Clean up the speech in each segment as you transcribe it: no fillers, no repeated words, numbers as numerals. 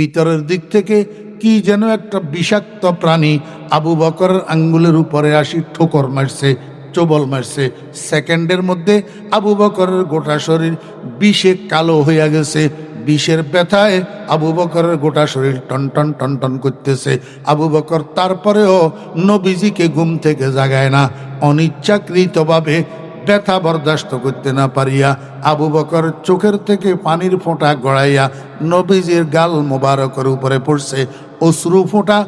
ভিতরের দিক থেকে কি যেন একটা বিষাক্ত প্রাণী আবু বকরের আঙ্গুলের উপরে আসি ঠোকর মারছে, চোবল মারছে। সেকেন্ডের মধ্যে আবু বকরের গোটা শরীর বিষে কালো হইয়া গেছে। বিষের ব্যথায় আবু বকরের গোটা শরীর টনটন টনটন করতেছে। আবু বকর তারপরেও নবীজিকে ঘুম থেকে জাগায় না। অনিচ্ছাকৃতভাবে ব্যথা বরদাস্ত করতে না পারিয়া আবু বকর চোখের থেকে পানির ফোঁটা গড়াইয়া নবীজির গাল মোবারকের উপরে পড়ছে। অশ্রু ফোঁটা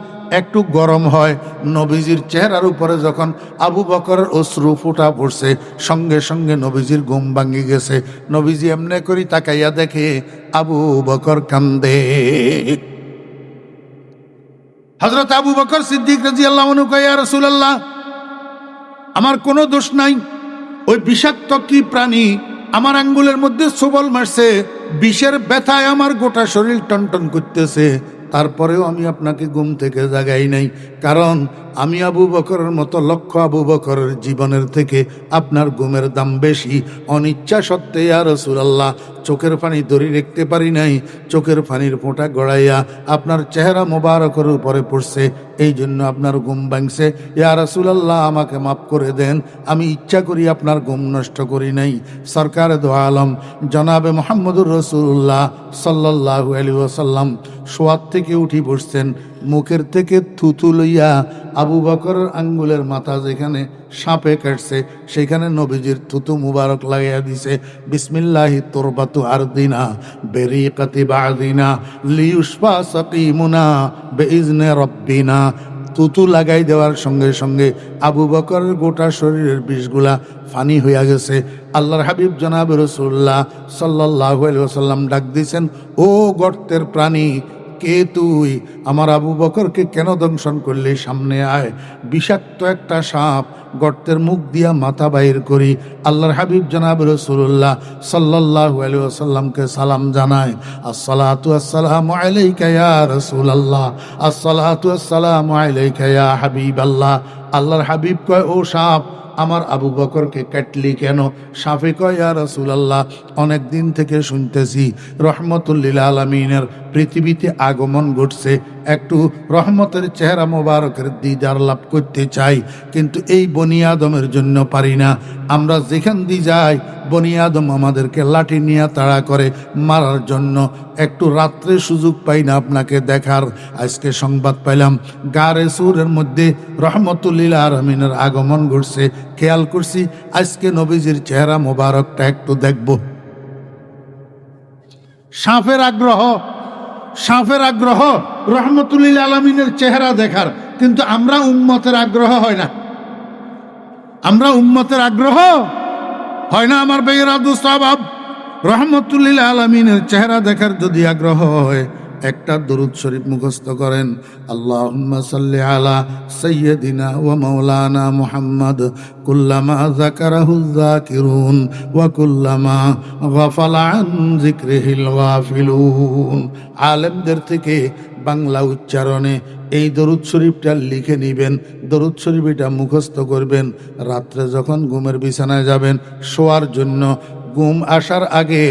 একটু গরম হয়, নবীজির চেহারার উপরে যখন আবু বকরের অশ্রু ফোঁটা পড়ছে, সঙ্গে সঙ্গে নবীজির ঘুম ভাঙি গেছে। নবীজি এমনি করি তাকাইয়া দেখে আবু বকর কান্দে। হযরত আবু বকর সিদ্দিক রাদিয়াল্লাহু আনহু কয়, ইয়া রাসূলুল্লাহ, আমার কোনো দোষ নাই, ওই বিষাক্ত কি প্রাণী আমার আঙ্গুলের মধ্যে ছোবল মারছে, বিষের ব্যথায় আমার গোটা শরীর টনটন করতেছে, তারপরেও আমি আপনাকে ঘুম থেকে জাগাই নাই, কারণ আমি আবু বকরের মতো লক্ষ আবু বকরের জীবনের থেকে আপনার ঘুমের দাম বেশি। অনিচ্ছা সত্ত্বে ইয়া রাসূলুল্লাহ চোখের পানি ধরে রাখতে পারি নাই, চোখের পানির ফোঁটা গড়াইয়া আপনার চেহারা মোবারকের উপরে পড়ছে, এই জন্য আপনার ঘুম ভাঙছে। ইয়া রাসূলুল্লাহ আমাকে মাফ করে দেন, আমি ইচ্ছা করি আপনার ঘুম নষ্ট করি নাই। সরকারে দো আলম জনাবে মুহাম্মদুর রাসূলুল্লাহ সাল্লাল্লাহু আলাইহি ওয়াসাল্লাম শোয়ার থেকে উঠি বসছেন, মুখের থেকে থুতু লইয়া আবু বকরের আঙ্গুলের মাথা যেখানে সাপে কাটছে সেখানে নবীজির থুতু মুবারক লাগাইয়া দিছে। বিসমিল্লাহি তুরবাতু আরদিনা বেরিকাতি বাদিনা লিউশফা সাকিমুনা বেইজনে রব্বিনা। থুতু লাগাই দেওয়ার সঙ্গে সঙ্গে আবু বকরের গোটা শরীরের বিষগুলা ফানি হইয়া গেছে। আল্লাহর হাবিব জনাব রাসূলুল্লাহ সাল্লাল্লাহু আলাইহি ওয়াসাল্লাম ডাক দিয়েছেন, ও গর্তের প্রাণী, কে তুই? আমার আবু বকরকে কেন দংশন করলে? সামনে আয়। বিষাক্ত একটা সাপ গর্তের মুখ দিয়া মাথা বাইর করি। আল্লাহর হাবিব জনাব রাসূলুল্লাহ সাল্লাল্লাহু আলাইহি ওয়াসাল্লামকে সালাম জানায়, আসসালাতু আসসালামু আলাইকা ইয়া রাসূলুল্লাহ, আসসালাতু আসসালামু আলাইকা ইয়া হাবিবাল্লাহ। আল্লাহর হাবিব কয়, ও সাপ, আমার আবু বকরকে কাটলি কেন? সাফে কয়, ইয়া রাসূলুল্লাহ, অনেক দিন থেকে শুনতেছি রহমতুল লিল আলামিনের পৃথিবীতে আগমন ঘটছে, একটু রহমতের চেহারা মোবারকের দিদার লাভ করতে চাই, কিন্তু এই বনি আদমের জন্য পারি না। আমরা যেখান দিয়ে যাই বনি আদম আমাদেরকে লাঠি নিয়ে তাড়া করে মারার জন্য, একটু রাত্রে সুযোগ পাই না আপনাকে দেখার। আজকে সংবাদ পাইলাম গারে সুরের মধ্যে রহমতুল লিল আলামিনের আগমন ঘটছে, খেয়াল করছি আজকে নবীজির চেহারা মোবারকটা একটু দেখব। সাপের আগ্রহ রহমতুল লিল আলামিনের চেহারা দেখার, কিন্তু আমরা উম্মতের আগ্রহ হয় না, আমার ভাইয়েরা দুস্তাবাব। রহমতুল লিল আলামিনের চেহারা দেখার যদি আগ্রহ হয়, একটা দরুদ শরীফ মুখস্থ করেন, আল্লাহুম্মা সাল্লি আলা সাইয়্যিদিনা ওয়া মাওলানা মুহাম্মদ কুল্লামা যাকারাহুয যাকিরুন ওয়া কুল্লামা গাফালা আন যিকরিহিল গাফিলুন। আলেমদের থেকে বাংলা উচ্চারণে এই দরুদ শরীফটা লিখে নেবেন, দরুদ শরীফ এটা মুখস্থ করবেন। রাত্রে যখন ঘুমের বিছানায় যাবেন শোয়ার জন্য, ঘুম আসার আগে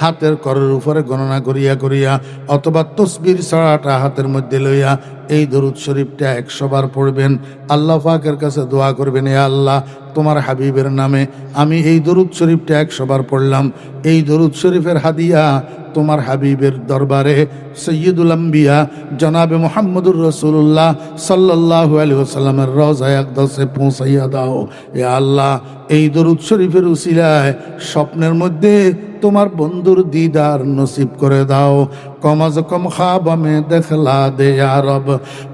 হাতের করের উপরে গণনা করিয়া অথবা তসবির ছড়াটা হাতের মধ্যে লইয়া এই দরুদ শরীফটা 100 বার পড়বেন। আল্লাহ পাকের কাছে দোয়া করবেন, এ আল্লাহ, তোমার হাবিবের নামে আমি এই দরুদ শরীফটা 100 বার পড়লাম। এই দরুদ শরীফের হাদিয়া তোমার হাবিবের দরবারে সৈয়দুল আম্বিয়া জনাবে মুহাম্মদুর রাসূলুল্লাহ সাল্লাল্লাহু আলাইহি ওয়াসাল্লামের রওজায়ে আকদাসে পৌঁছাইয়া দাও। এ আল্লাহ, এই দরুদ শরীফের উসিলায় স্বপ্নের মধ্যে তোমার বন্ধুর দিদার নসিব করে দাও। কম আজ কম খ্বাব মে দেখলা দে ইয়া রব,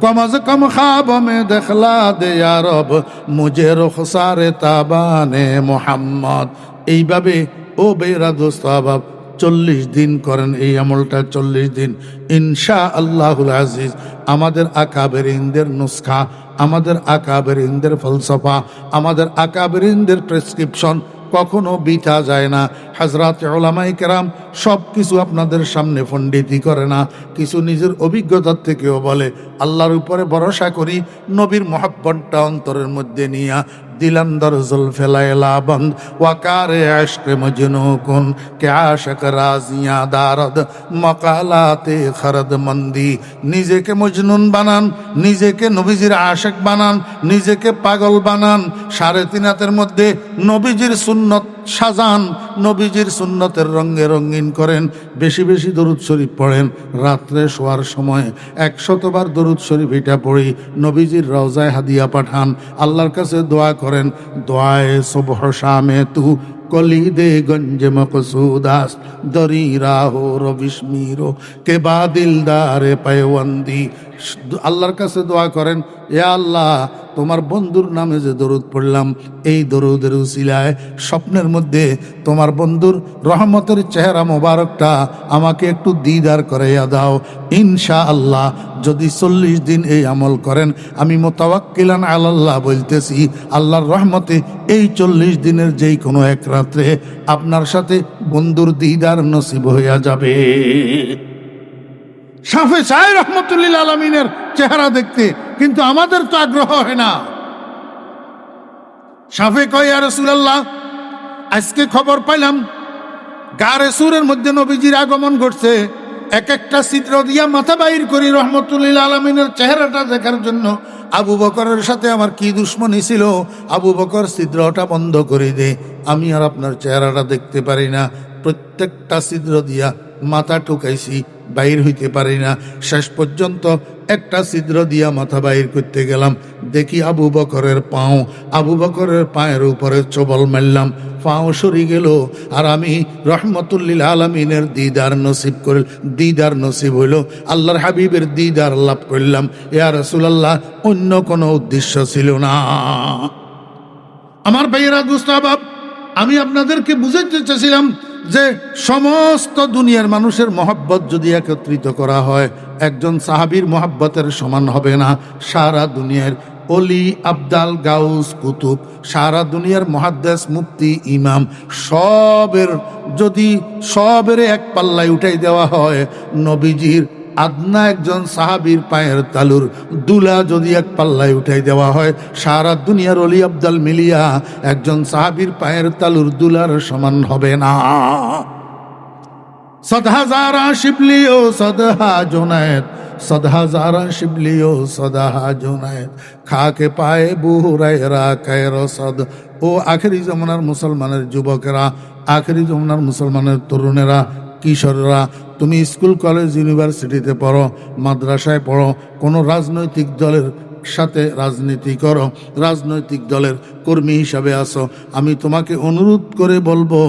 কম আজ কম খ্বাব মে দেখলা দে ইয়া রব, মুঝে রুখসারে তাবানে মুহাম্মদ। এইভাবে ও বেরা দোস্ত আবাব 40 দিন করেন এই আমলটা, 40 দিন ইনশা আল্লাহুল আজিজ। আমাদের আকাবেরিনদের নুসখা, আমাদের আকাবেরিনদের ফলসফা, আমাদের আকাবেরিনদের প্রেসক্রিপশন কখনো বিতা যায় না। হাজরাত উলামায়ে কেরাম সব কিছু আপনাদের সামনে পণ্ডিতি করে না, কিছু নিজের অভিজ্ঞতার থেকেও বলে। আল্লাহর উপরে ভরসা করি, নবীর মহব্বতটা অন্তরের মধ্যে নিয়া দিলাম দরজল ফেলায়লা বন্ধ ওয়াকারে আশকে মজনু কুন কে আশক রাজিয়া দারদ মকালাতে খরদ মন্দি। নিজেকে মজনুন বানান, নিজেকে নবীজির আশেক বানান, নিজেকে পাগল বানান, 3.5 হাতের মধ্যে নবীজির সুন্নত সাজান, নবীজির সুন্নতের রঙে রঙিন করেন, বেশি বেশি দরুদ শরীফ পড়েন, রাত্রে শোয়ার সময় 100 বার দরুদ শরীফ এটা পড়ি, নবীজির রওজায় হাদিয়া পাঠান, আল্লাহর কাছে দোয়া করেন। দোয়ায়ে সুবহ শামে তু কলি দে গঞ্জ মকসুদাস দরি রাহো রবিশমিরো কে বাদিলদারে পায়বন্দি। আল্লাহর কাছে দোয়া করেন, এ আল্লাহ, তোমার বন্ধুর নামে যে দরুদ পড়লাম, এই দরুদের উসিলায় স্বপ্নের মধ্যে তোমার বন্ধুর রহমতের চেহারা মোবারকটা আমাকে একটু দিদার করাইয়া দাও। ইনশাআল্লাহ যদি 40 দিন এই আমল করেন, আমি মুতাওয়াক্কিলান আলাল্লাহ বলতেছি, আল্লাহর রহমতে এই 40 দিনের যেই কোনো এক রাত্রে আপনার সাথে বন্ধুর দিদার নসিব হইয়া যাবে। শাফে চায় রহমতুল্লিল আলমিনের চেহারা দেখতে, কিন্তু আমাদের তো আগ্রহ হয় না। শাফে কয়, ইয়া রাসূলুল্লাহ, আজকে খবর পাইলাম গারে সুরের মধ্যে নবীজির আগমন ঘটছে, এক একটা ছিদ্র দিয়া মাথা বাইর করি রহমতুল্লিল আলমিনের চেহারাটা দেখার জন্য। আবু বকরের সাথে আমার কি দুশ্মনী ছিল, আবু বকর ছিদ্রটা বন্ধ করে দে, আমি আর আপনার চেহারাটা দেখতে পারি না। প্রত্যেকটা ছিদ্র দিয়া মাথা ঠুকাইছি, বাইর হইতে পারি না। শেষ পর্যন্ত একটা ছিদ্র দিয়া মাথা বাইর করতে গেলাম, দেখি আবু বকরের পাও, আবু বকরের পায়ের উপরে চবল মারলাম, পাও সরি গেল, আর আমি রহমতুল্লিল আলমিনের দিদার নসিব হইল, আল্লাহর হাবিবের দিদার লাভ করলাম। ইয়া রাসূলুল্লাহ, অন্য কোনো উদ্দেশ্য ছিল না। আমার ভাইয়েরা, দোস্ত আহবাব, আমি আপনাদেরকে বুঝাইতে চেয়েছিলাম যে সমস্ত দুনিয়ার মানুষের মহব্বত যদি একত্রিত করা হয়, একজন সাহাবীর মহব্বতের সমান হবে না। সারা দুনিয়ার অলি, আবদাল, গাউস, কুতুব, সারা দুনিয়ার মুহাদ্দিস, মুফতি, ইমাম, সবের এক পাল্লায় উঠাই দেওয়া হয়, নবীজির আদনা একজন সাহাবীর পায়ের তালুর দুলা যদি এক পাল্লায় উঠাই দেওয়া হয়, সারা দুনিয়ার অলি আবদাল মিলিয়া একজন সাহাবীর পায়ের তালুর দুলার সমান হবে না। 100,000 শিবলিও সদহা জুনায়েদ, 100,000 শিবলিও সদহা জুনায়েদ, খাকে পায়ে বুহুরায়রা কায়রসদ। ও আখেরি জমানার মুসলমানের যুবকেরা, আখেরি জমানার মুসলমানের তরুণেরা, কিশোররা, তুমি স্কুল, কলেজ, ইউনিভার্সিটিতে পড়ো, মাদ্রাসায় পড়ো, কোনো রাজনৈতিক দলের সাথে রাজনীতি করো, রাজনৈতিক দলের কর্মী হিসাবে আসো, আমি তোমাকে অনুরোধ করে বলবো,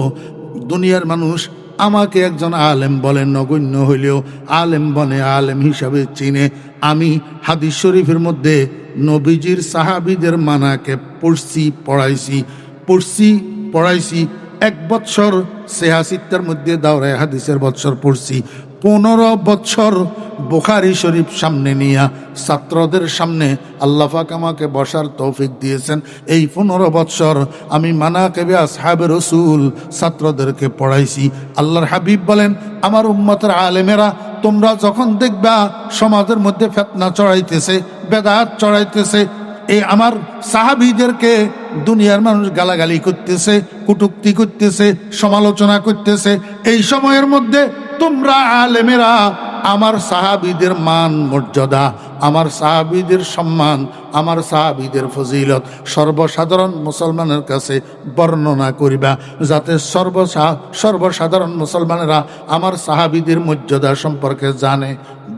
দুনিয়ার মানুষ আমাকে একজন আলেম বলে, নগণ্য হইলেও আলেম বনে, আলেম হিসাবে চিনে। আমি হাদিস শরীফের মধ্যে নবীজির সাহাবীদের মানাকে পড়াইছি 1 বৎসর, 86টার মধ্যে দাওরায়ে হাদিসের বৎসর পড়ছি। 15 বৎসর বুখারী শরীফ সামনে নিয়া ছাত্রদের সামনে আল্লাহ পাক আমাকে বসার তৌফিক দিয়েছেন। এই 15 বৎসর আমি মানাকিবে আসহাবে রাসূল ছাত্রদেরকে পড়াইছি। আল্লাহর হাবিব বলেন, আমার উম্মতের আলেমেরা, তোমরা যখন দেখবা সমাজের মধ্যে ফিতনা চড়াইতেছে, বেদাত চড়াইতেছে, এই আমার সাহাবীদেরকে দুনিয়ার মানুষ গালাগালি করতেছে, কটূক্তি করতেছে, সমালোচনা করতেছে, এই সময়ের মধ্যে তোমরা আলেমেরা আমার সাহাবীদের মান মর্যাদা, আমার সাহাবীদের সম্মান, আমার সাহাবীদের ফজিলত সর্বসাধারণ মুসলমানের কাছে বর্ণনা করিবা, যাতে সর্বসাধারণ মুসলমানেরা আমার সাহাবীদের মর্যাদা সম্পর্কে জানে,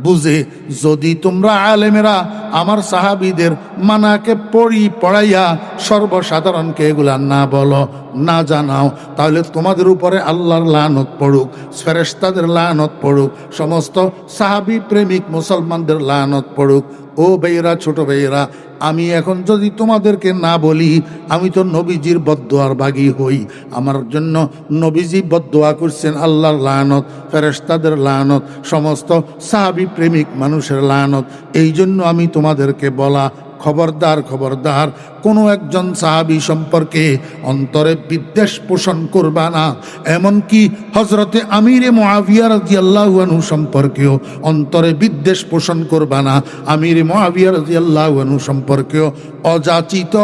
বুঝে। যদি তোমরা আলেমেরা আমার সাহাবীদের মানাকে পড়াইয়া সর্বসাধারণকে এগুলা না বলো, না জানাও, তাহলে তোমাদের উপরে আল্লাহর লানত পড়ুক, ফেরেশতাদের লানত পড়ুক, সমস্ত সাহাবী প্রেমিক মুসলমানদের লানত পড়ুক। ও ভাইয়েরা, ছোট ভাইয়েরা, আমি এখন যদি তোমাদেরকে না বলি, আমি তো নবীজির বদদোয়ার বাগী হই। আমার জন্য নবীজি বদদোয়া করছেন, আল্লাহর লানত, ফেরেশতাদের লানত, সমস্ত সাহাবী প্রেমিক মানুষের লানত। এই জন্য আমি তোমাদেরকে বলা খবরদার খবরদার, কোনো একজন সাহাবী সম্পর্কে অন্তরে বিদ্বেষ পোষণ করবা না। এমনকি হজরতে আমিরে মুআবিয়া রাদিয়াল্লাহু আনহু সম্পর্কেও অন্তরে বিদ্বেষ পোষণ করবা না। আমিরে মুআবিয়া রাদিয়াল্লাহু আনহু সম্পর্কেও অযাচিত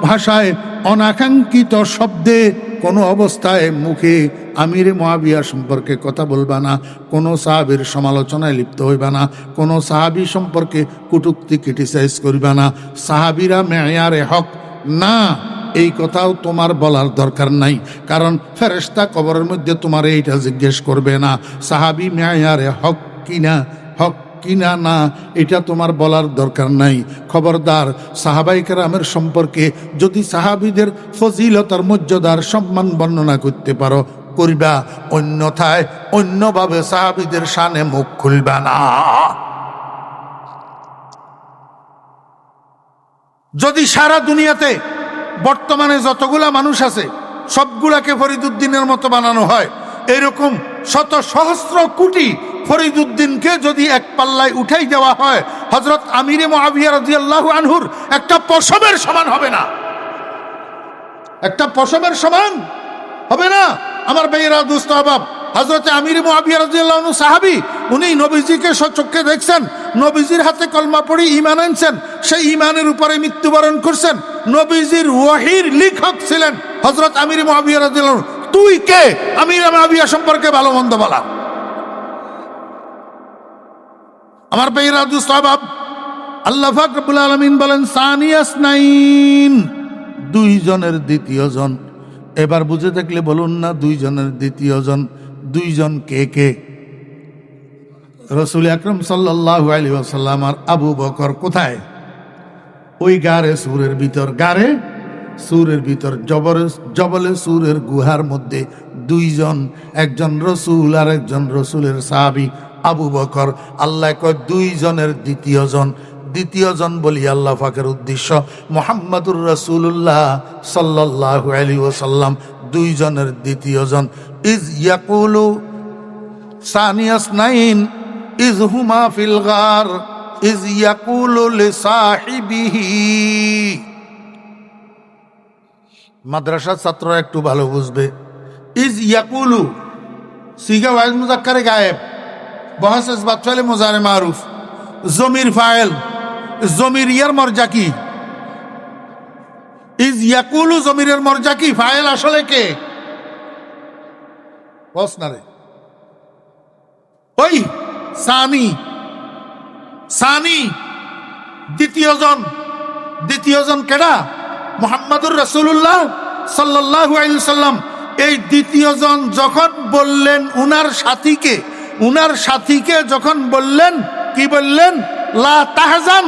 ভাষায় অনাকাঙ্ক্ষিত শব্দে কোনো অবস্থায় মুখে আমিরে মুআবিয়া সম্পর্কে কথা বলবা না। কোনো সাহাবীর সমালোচনায় লিপ্ত হইবা না। কোনো সাহাবী সম্পর্কে কটূক্তি ক্রিটিসাইজ করবা না। সাহাবীরা মেয়ারে হক না, এই কথাও তোমার বলার দরকার নাই, কারণ ফেরেশতা কবরের মধ্যে তোমার এইটা জিজ্ঞেস করবে না সাহাবী মেয়ারে হক কিনা না, এটা তোমার বলার দরকার নাই। খবরদার, সাহাবায়ে কেরামের সম্পর্কে যদি সাহাবীদের ফজিলতার মর্যাদার সম্মান বর্ণনা করতে পারো করিবা, অন্যথায় অন্যভাবে সাহাবীদের শানে মুখ খুলবা না। যদি সারা দুনিয়াতে বর্তমানে যতগুলা মানুষ আছে সবগুলাকে ফরিদুদ্দিনের মতো বানানো হয়, এরকম শত সহস্র কোটি ফরিদুদ্দিনকে যদি এক পাল্লায় উঠাই দেওয়া হয়, হযরত আমিরে মুআবিয়া রাদিয়াল্লাহু আনহুর একটা পশমের সমান হবে না, একটা পশমের সমান হবে না। আমার ভাইয়েরা, দোস্ত আহবাব, হযরত আমিরে মুআবিয়া রাদিয়াল্লাহু আনহু সাহাবী, উনি নবীজিকে সচক্ষে দেখছেন, নবীজির হাতে কলমা পড়ে ঈমান আনছেন, সেই ঈমানের উপরে মৃত্যুবরণ করছেন। নবীজির ওহীর লেখক ছিলেন হযরত আমিরে মুআবিয়া রাদিয়াল্লাহু আনহু। তুই কে আমিরে মুআবিয়া সম্পর্কে ভালো মন্দ বলা? আমার ভাইয়েরা, দোস্ত আহবাব, আল্লাহ পাক রব্বুল আলামিন বলেন সানিয়াস নাইন, দুইজনের দ্বিতীয় জন। এবার বুঝে থাকলে বলুন না, দুইজনের দ্বিতীয় জন, দুইজন কে কে? রাসূল আকরাম সাল্লাল্লাহু আলাইহি ওয়াসাল্লাম আর আবু বকর কোথায়? ওই গারে সুরের ভিতর, গারে সুরের ভিতর, জবলে সুরের গুহার মধ্যে দুইজন, একজন রসুল আর একজন রসুলের সাহাবী আবু বকর। আল্লাহ কয় দুইজনের দ্বিতীয় জন। দ্বিতীয় জন বলি আল্লাহ পাকের উদ্দেশ্য মুহাম্মাদুর রাসূলুল্লাহ সাল্লাল্লাহু আলাইহি ওয়াসাল্লাম, দুইজনের দ্বিতীয় জন। ইজ ইয়াকুলু সানিয়াস নাইন ইজ হুমা ফিল গার ইজ ইয়াকুলু লিসাহিবিহি। মাদ্রাসার ছাত্ররা একটু ভালো বুঝবে। ইজ ইয়াকুলু সিগা ওয়াইজ মুজাক্কারে গায়েব, বহাস ইসবাত ফাইলে মুজারে মারুফ, জমির ফাইল, জমির ইয়ার মর্জা কি? ইজ ইয়াকুলু জমিরের মর্জা কি? ফাইল আসলে কে? বস না রে, ওই সানি দ্বিতীয় জন কেডা? মুহাম্মাদুর রাসূলুল্লাহ সাল্লাল্লাহু আলাইহি সাল্লাম। এই দ্বিতীয় জন যখন বললেন উনার সাথীকে যখন বললেন, কি বললেন? লা তাহজান,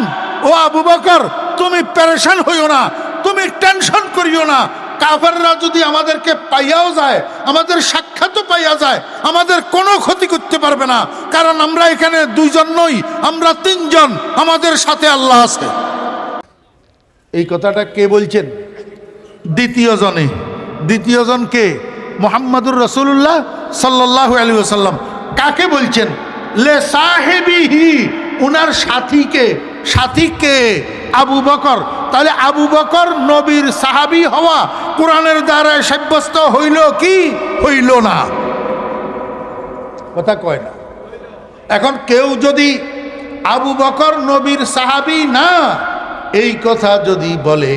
ও আবু বকর তুমি পেরেশান হইও না, তুমি টেনশন করিও না। কাফেররা যদি আমাদেরকে পাইয়াও যায়, আমাদের সাক্ষাৎও পাইয়া যায়, আমাদের কোনো ক্ষতি করতে পারবে না, কারণ আমরা এখানে দুইজন নই, আমরা তিনজন, আমাদের সাথে আল্লাহ আছে। এই কথাটা কে বলছেন? দ্বিতীয় জন কে? মুহাম্মাদুর রাসূলুল্লাহ সাল্লাল্লাহু আলাইহি ওয়াসাল্লাম। কাকে বলছেন? লে সাহিবিহি, উনার সাথীকে আবু বকর। তাহলে আবু বকর নবীর সাহাবী হওয়া কোরআনের দ্বারা সাব্যস্ত হইল কি হইল না? কথা কয় না। এখন কেউ যদি আবু বকর নবীর সাহাবী না, এই কথা যদি বলে,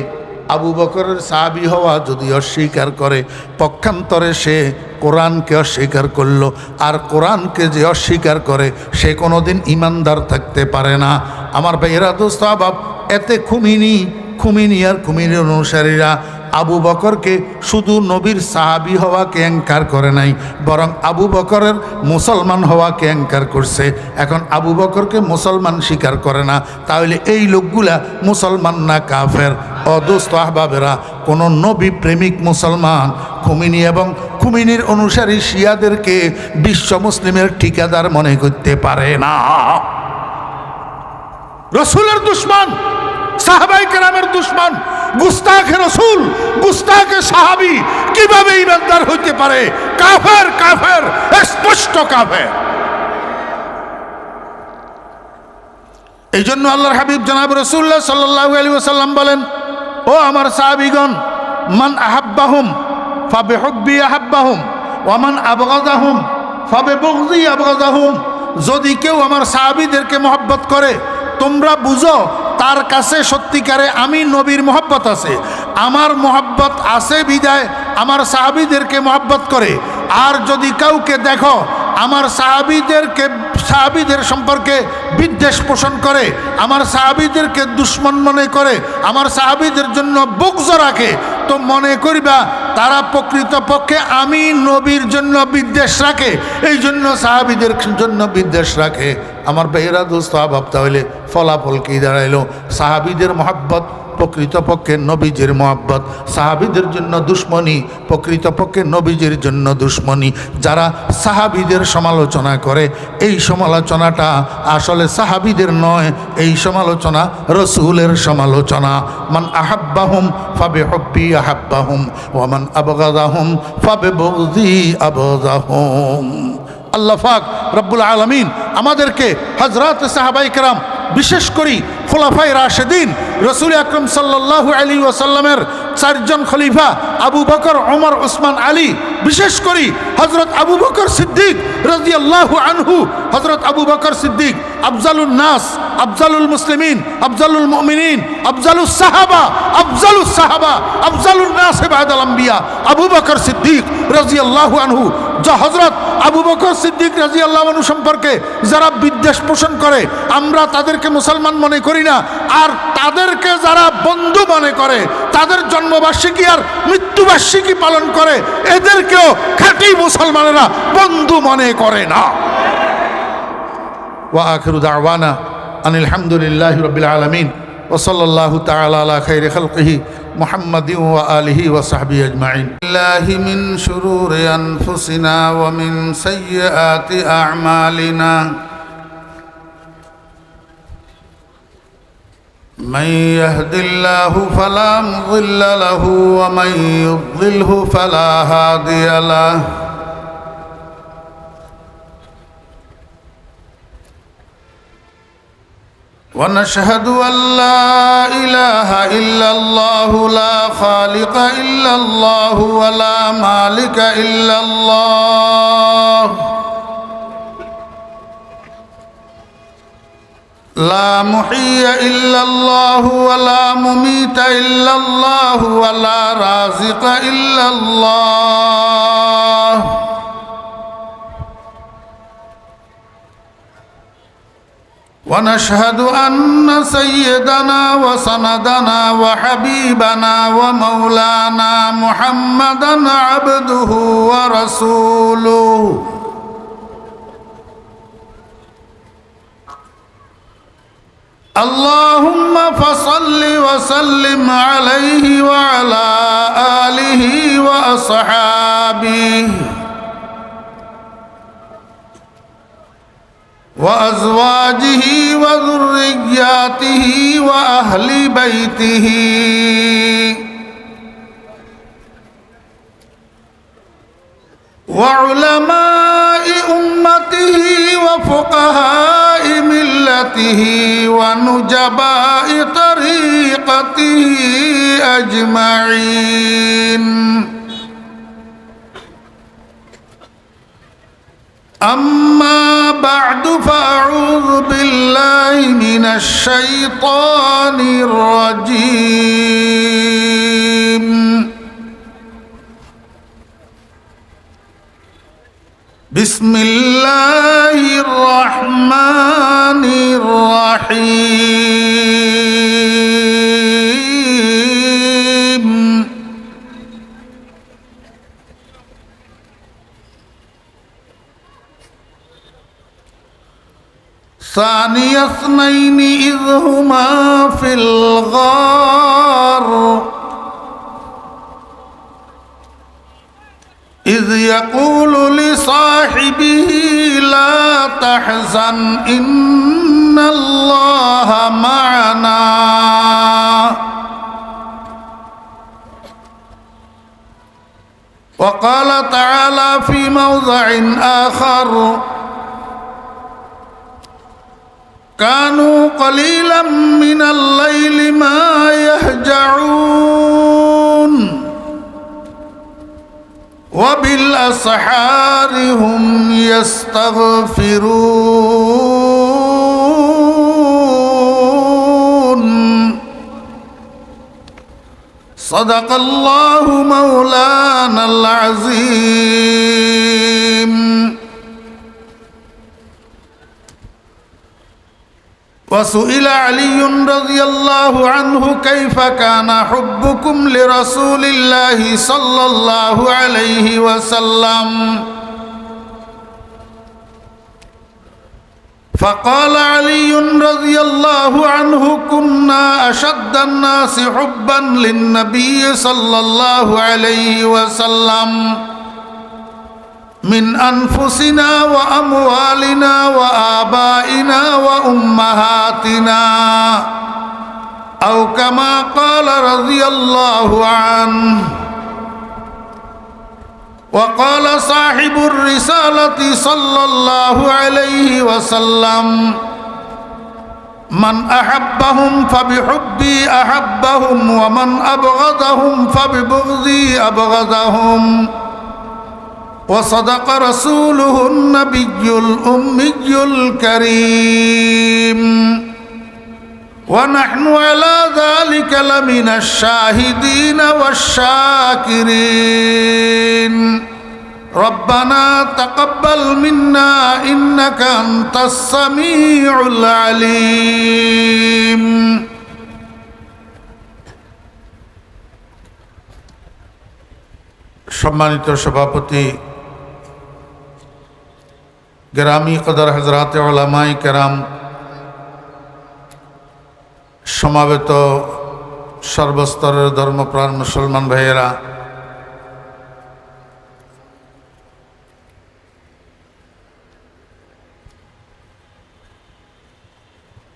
আবু বকরের সাহাবী হওয়া যদি অস্বীকার করে, পক্ষান্তরে সে কোরআনকে অস্বীকার করলো। আর কোরআনকে যে অস্বীকার করে সে কোনোদিন ইমানদার থাকতে পারে না। আমার ভাইয়েরা, দোস্ত আহবাব, এতে খুমিনি আর খুমিনির অনুসারীরা আবু বকরকে শুধু নবীর সাহাবী হওয়াকে অ্যাঙ্কার করে নাই, বরং আবু বকরের মুসলমান হওয়াকে অ্যাঙ্কার করছে। এখন আবু বকরকে মুসলমান স্বীকার করে না, তাহলে এই লোকগুলা মুসলমান না কাফের? অদোস্ত আহবাবেরা, কোনো নবী প্রেমিক মুসলমান খুমিনি এবং খুমিনির অনুসারী শিয়াদেরকে বিশ্ব মুসলিমের ঠিকাদার মনে করতে পারে না। রসুলের দুশ্মন, সাহাবায়ে কেরামের দুশ্মন, গুস্তাখে রসুল, গুস্তাখে সাহাবী কিভাবে ইমানদার হইতে পারে? কাফের, স্পষ্ট কাফের। এই জন্য আল্লাহর হাবিব জনাব রাসূলুল্লাহ সাল্লাল্লাহু আলাইহি ওয়াসাল্লাম বলেন, ও আমার সাহাবীগণ, মান আহাব্বাহুম ফাবিহুব্বি আহাব্বাহুম ওয়া মান আবগাযাহুম ফাবিবুগযি আবগাযাহুম। যদি কেউ আমার সাহাবীদেরকে মহব্বত করে, তোমরা বুঝো তার কাছে সত্যিকারে আমি নবীর মহব্বত আছে। আমার মহব্বত আছে বিদায় আমার সাহাবীদেরকে মহব্বত করে। আর যদি কাউকে দেখো আমার সাহাবীদের সম্পর্কে বিদ্বেষ পোষণ করে, আমার সাহাবীদেরকে দুশ্মন মনে করে, আমার সাহাবীদের জন্য বুগজ রাখে, তো মনে করিবা তারা প্রকৃতপক্ষে আমি নবীর জন্য বিদ্বেষ রাখে, এই জন্য সাহাবীদের জন্য বিদ্বেষ রাখে। আমার ভাইয়েরা দোস্ত, ভাবতে হইলে ফলাফল কি দাঁড়াইলো? সাহাবীদের মহব্বত প্রকৃতপক্ষে নবীজির মহব্বত, সাহাবীদের জন্য দুশ্মনী প্রকৃতপক্ষে নবীজির জন্য দুশ্মনী। যারা সাহাবীদের সমালোচনা করে, এই সমালোচনাটা আসলে সাহাবীদের নয়, এই সমালোচনা রসুলের সমালোচনা। মান আহাব্বাহুম ফাবিহুব্বি আহাব্বাহুম ওয়া মান আবগাযাহুম ফাবিবুগযি আবগাযাহুম। আল্লাহ পাক রব্বুল আলামিন আমাদেরকে হযরত সাহাবায়ে কেরাম, বিশেষ করে খোলাফায়ে রাশেদিন রাসূল আকরাম সাল্লাল্লাহু আলাইহি ওয়াসাল্লামের চারজন খলিফা আবু বকর, ওমর, ওসমান, আলী, বিশেষ করে হযরত আবু বকর সিদ্দিক রাদিয়াল্লাহু আনহু, হযরত আবু বকর সিদ্দিক আফজালুন নাস, আফজালুল মুসলিমিন, আফজালুল মুমিনিন, আফজালুস সাহাবা, আফজালুন নাস বা'দাল আম্বিয়া, আবু বকর সিদ্দিক রাদিয়াল্লাহু আনহু। যা হযরত আবু বকর সিদ্দিক রাদিয়াল্লাহু আনহু সম্পর্কে যারা বিদ্বেষ পোষণ করে, আমরা তাদেরকে মুসলমান মনে করি না। আর তাদেরকে যারা বন্ধু মনে করে, তাদের জন্মবার্ষিকী আর মৃত্যুবার্ষিকী পালন করে, এদেরকেও খাঁটি মুসলমানেরা বন্ধু মনে করে না। ওয়া আখিরু দাওয়ানা আনিল হামদুলিল্লাহি রাব্বিল আলামিন ওয়া সাল্লাল্লাহু তাআলা আলা খাইরি খালকিহি মুহাম্মাদিন ওয়া আলিহি ওয়া সাহবিহি আজমাইন। বিল্লাহি মিন শুরুরি আনফুসিনা ওয়া মিন সাইয়্যাতি আ'মালিনা। من يهد الله فلا مضل له ومن يضلله فلا هادي له. ونشهد أن لا إله إلا الله لا خالق إلا الله ولا مالك إلا الله لا محيي إلا الله ولا مميت إلا الله ولا رازق إلا الله ونشهد أن سيدنا وسندنا وحبيبنا ومولانا محمدا عبده ورسوله اللهم فصل وسلم عليه وعلى آله وأصحابه وأزواجه وذرياته وأهل بيته وعلماء أمته وفقهاء ملته ونجباء طريقته أجمعين. أما بعد فأعوذ بالله من الشيطان الرجيم. بسم الله الرحمن الرحيم. ثاني اثنين إذ هما في الغار إذ يقول لصاحبه لا تحزن إن الله معنا وقال تعالى في موضع آخر কানু কলিলাম মিনাল লাইলি মা ইয়াহজাউন ওয়া বিল আসহারি হুম ইস্তাগফিরুন সাদাকাল্লাহু মাওলানাল আযীম। وسئل علي رضي الله عنه كيف كان حبكم لرسول الله صلى الله عليه وسلم فقال علي رضي الله عنه كنا أشد الناس حبا للنبي صلى الله عليه وسلم من أنفسنا وأموالنا وآبائنا وأمهاتنا أو كما قال رضي الله عنه. وقال صاحب الرسالة صلى الله عليه وسلم من أحبهم فبحبي أحبهم ومن أبغضهم فببغضي أبغضهم. وصدق رسوله النبي الأمي الكريم ونحن على ذلك لمن الشاهدين والشاكرين. ربنا تقبل منا إنك أنت السميع العليم. সম্মানিত সভাপতি, গ্রামী কদর হযরত উলামায়ে কেরাম, সমাবেত সর্বস্তরের ধর্মপ্রাণ মুসলমান ভাইয়েরা,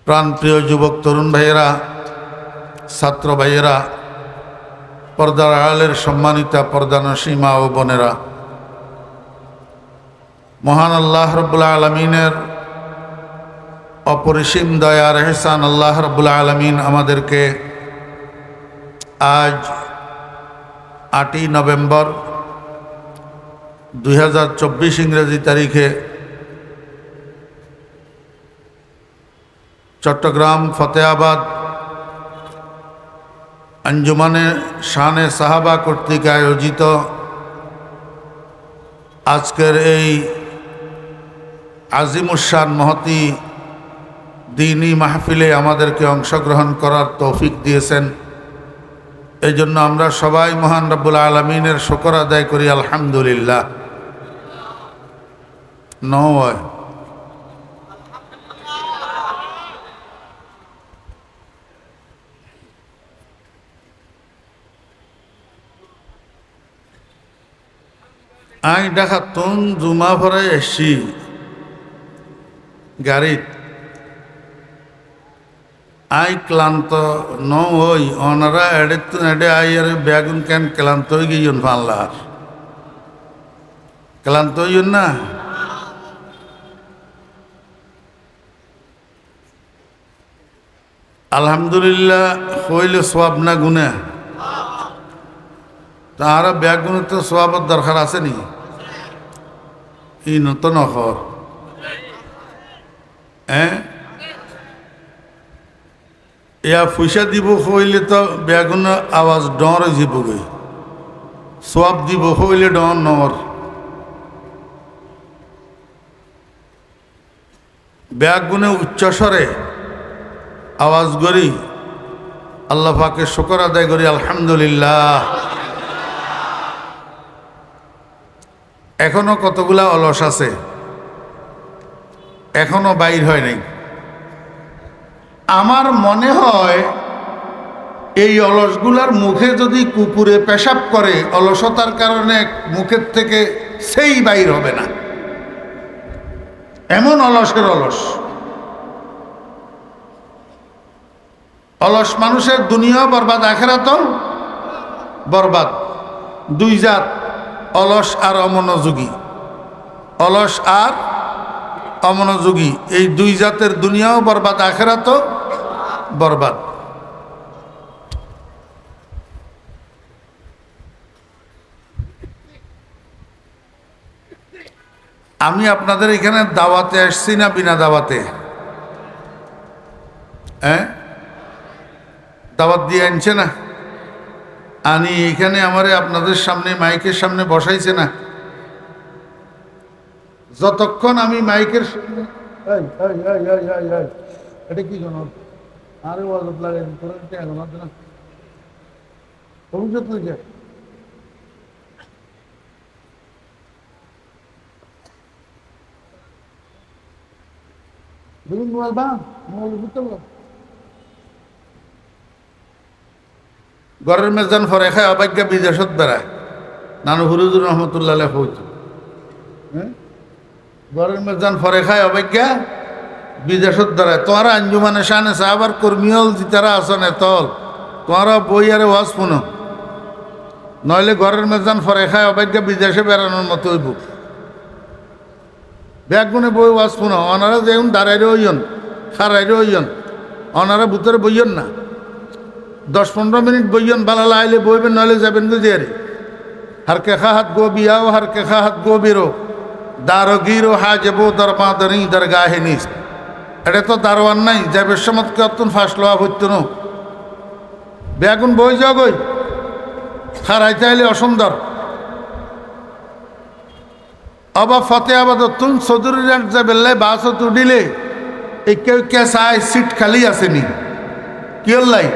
প্রাণপ্রিয় যুবক তরুণ ভাইয়েরা, ছাত্র ভাইয়েরা, পর্দার আড়ালের সম্মানিতা পর্দানশী মা ও বোনেরা, মহান আল্লাহ রাব্বুল আলামিনের অপরিসীম দয়ার এহসান আল্লাহ রাব্বুল আলামিন আমাদেরকে আজ 8ই নভেম্বর 2024 ইংরেজি তারিখে চট্টগ্রাম ফতেহাবাদ আঞ্জুমানে শানে সাহাবা কর্তৃক আয়োজিত আজকের এই আজিমুশান মহতি দ্বীনি মাহফিলে আমাদেরকে অংশগ্রহণ করার তৌফিক দিয়েছেন। এই জন্য আমরা সবাই মহান রব্বুল আলামিনের শুকর আদায় করি, আলহামদুলিল্লাহ। নয় আই ডাকাতুন জুমা ভরে এসছি গাড়িত, আই ক্লান্ত নই অনারা এডে তুন এডে আই আর ব্যাগুন কেন ক্লান্ত হয়ে গিয়েন পাল্লার ক্লান্ত হইন না। আলহামদুলিল্লাহ হইলে সওয়াব না গুনা, তাহারা ব্যাগুনে তো সওয়াবের দরকার আছে নি? ই নতুন অখর এয়া পয়সা দিব হইলে তো ব্যাগুন আওয়াজ ডর হয়ে যাব গে, সওয়াব দিব হইলে ডর নর। ব্যাগুনে উচ্চস্বরে আওয়াজ করি আল্লাহ পাকের শুকর আদায় করি, আলহামদুলিল্লাহ। এখনো কতগুলা অলস আছে, এখনো বাইর হয় নাই। আমার মনে হয় এই অলসগুলার মুখে যদি কুকুরে পেশাব করে, অলসতার কারণে মুখের থেকে সেই বাইর হবে না, এমন অলসের অলস। অলস মানুষের দুনিয়া বরবাদ, আখিরাতও বরবাদ। দুই জাত, অলস আর অমনোযোগী। অলস আর অমনোযোগী, এই দুই জাতের দুনিয়াও বরবাদ, আখেরাতও বরবাদ। আমি আপনাদের এখানে দাওয়াতে আসছি না বিনা দাওয়াতে? হ্যাঁ, দাওয়াত দিয়ে আনছে না? আনি এখানে আমারে আপনাদের সামনে মাইকের সামনে বসাইছে না? যতক্ষণ আমি মাইকের সামনে এটা কি জানো আরে ওয়াজত লাগাই ভবিষ্যৎ লিখে মোবাইল বা মোবাইল বুঝতে পারো ঘরের মেজান ফরে খায় অবাজ্ঞা বিদেশত বেড়ায়। নানু হুরুজুর রহমতুল্লাহ হইতো, হ্যাঁ, ঘরের মেজান ফরে খায় অবাজ্ঞা বিদেশত বেড়ায়। তোমারা আঞ্জুমানে শানে সাহাবার কর্মীল জিতারা আসনে তল তোমারা বই আরে ওয়াজ শুনো, নইলে ঘরের মেজান ফরে খায় অবাজ্ঞা বিদেশে বেড়ানোর মতো হইব। ব্যাগুনে বই ওয়াজ শুনো, ওনারা যেমন দাঁড়াইরে হইয়ন খারাইরে হইয়ন, ওনারা ভিতরে বইয়ন না। 10-15 মিনিট বইয়ন, বালালা আইলে বইবেন, নইলে যাবেন গুজিয়ারে। हर के खाहत गो बियाओ हर के खाहत गो बिरो दारो गिरो हाजबो दरबादरी दरगाहे निस। এটা তো দারোয়ান নাই যাবে সমত কতন ফাঁস লওয়া হইতো না। বেগুন বই জগই খারাইতে আইলে অসুন্দর। অবা ফতে আবাদ তুন সদুরিরাট যে বেল্লাই বাস তুডিলে এই কেউ কে চাই সিট খালি আসেনি কি হল্লাই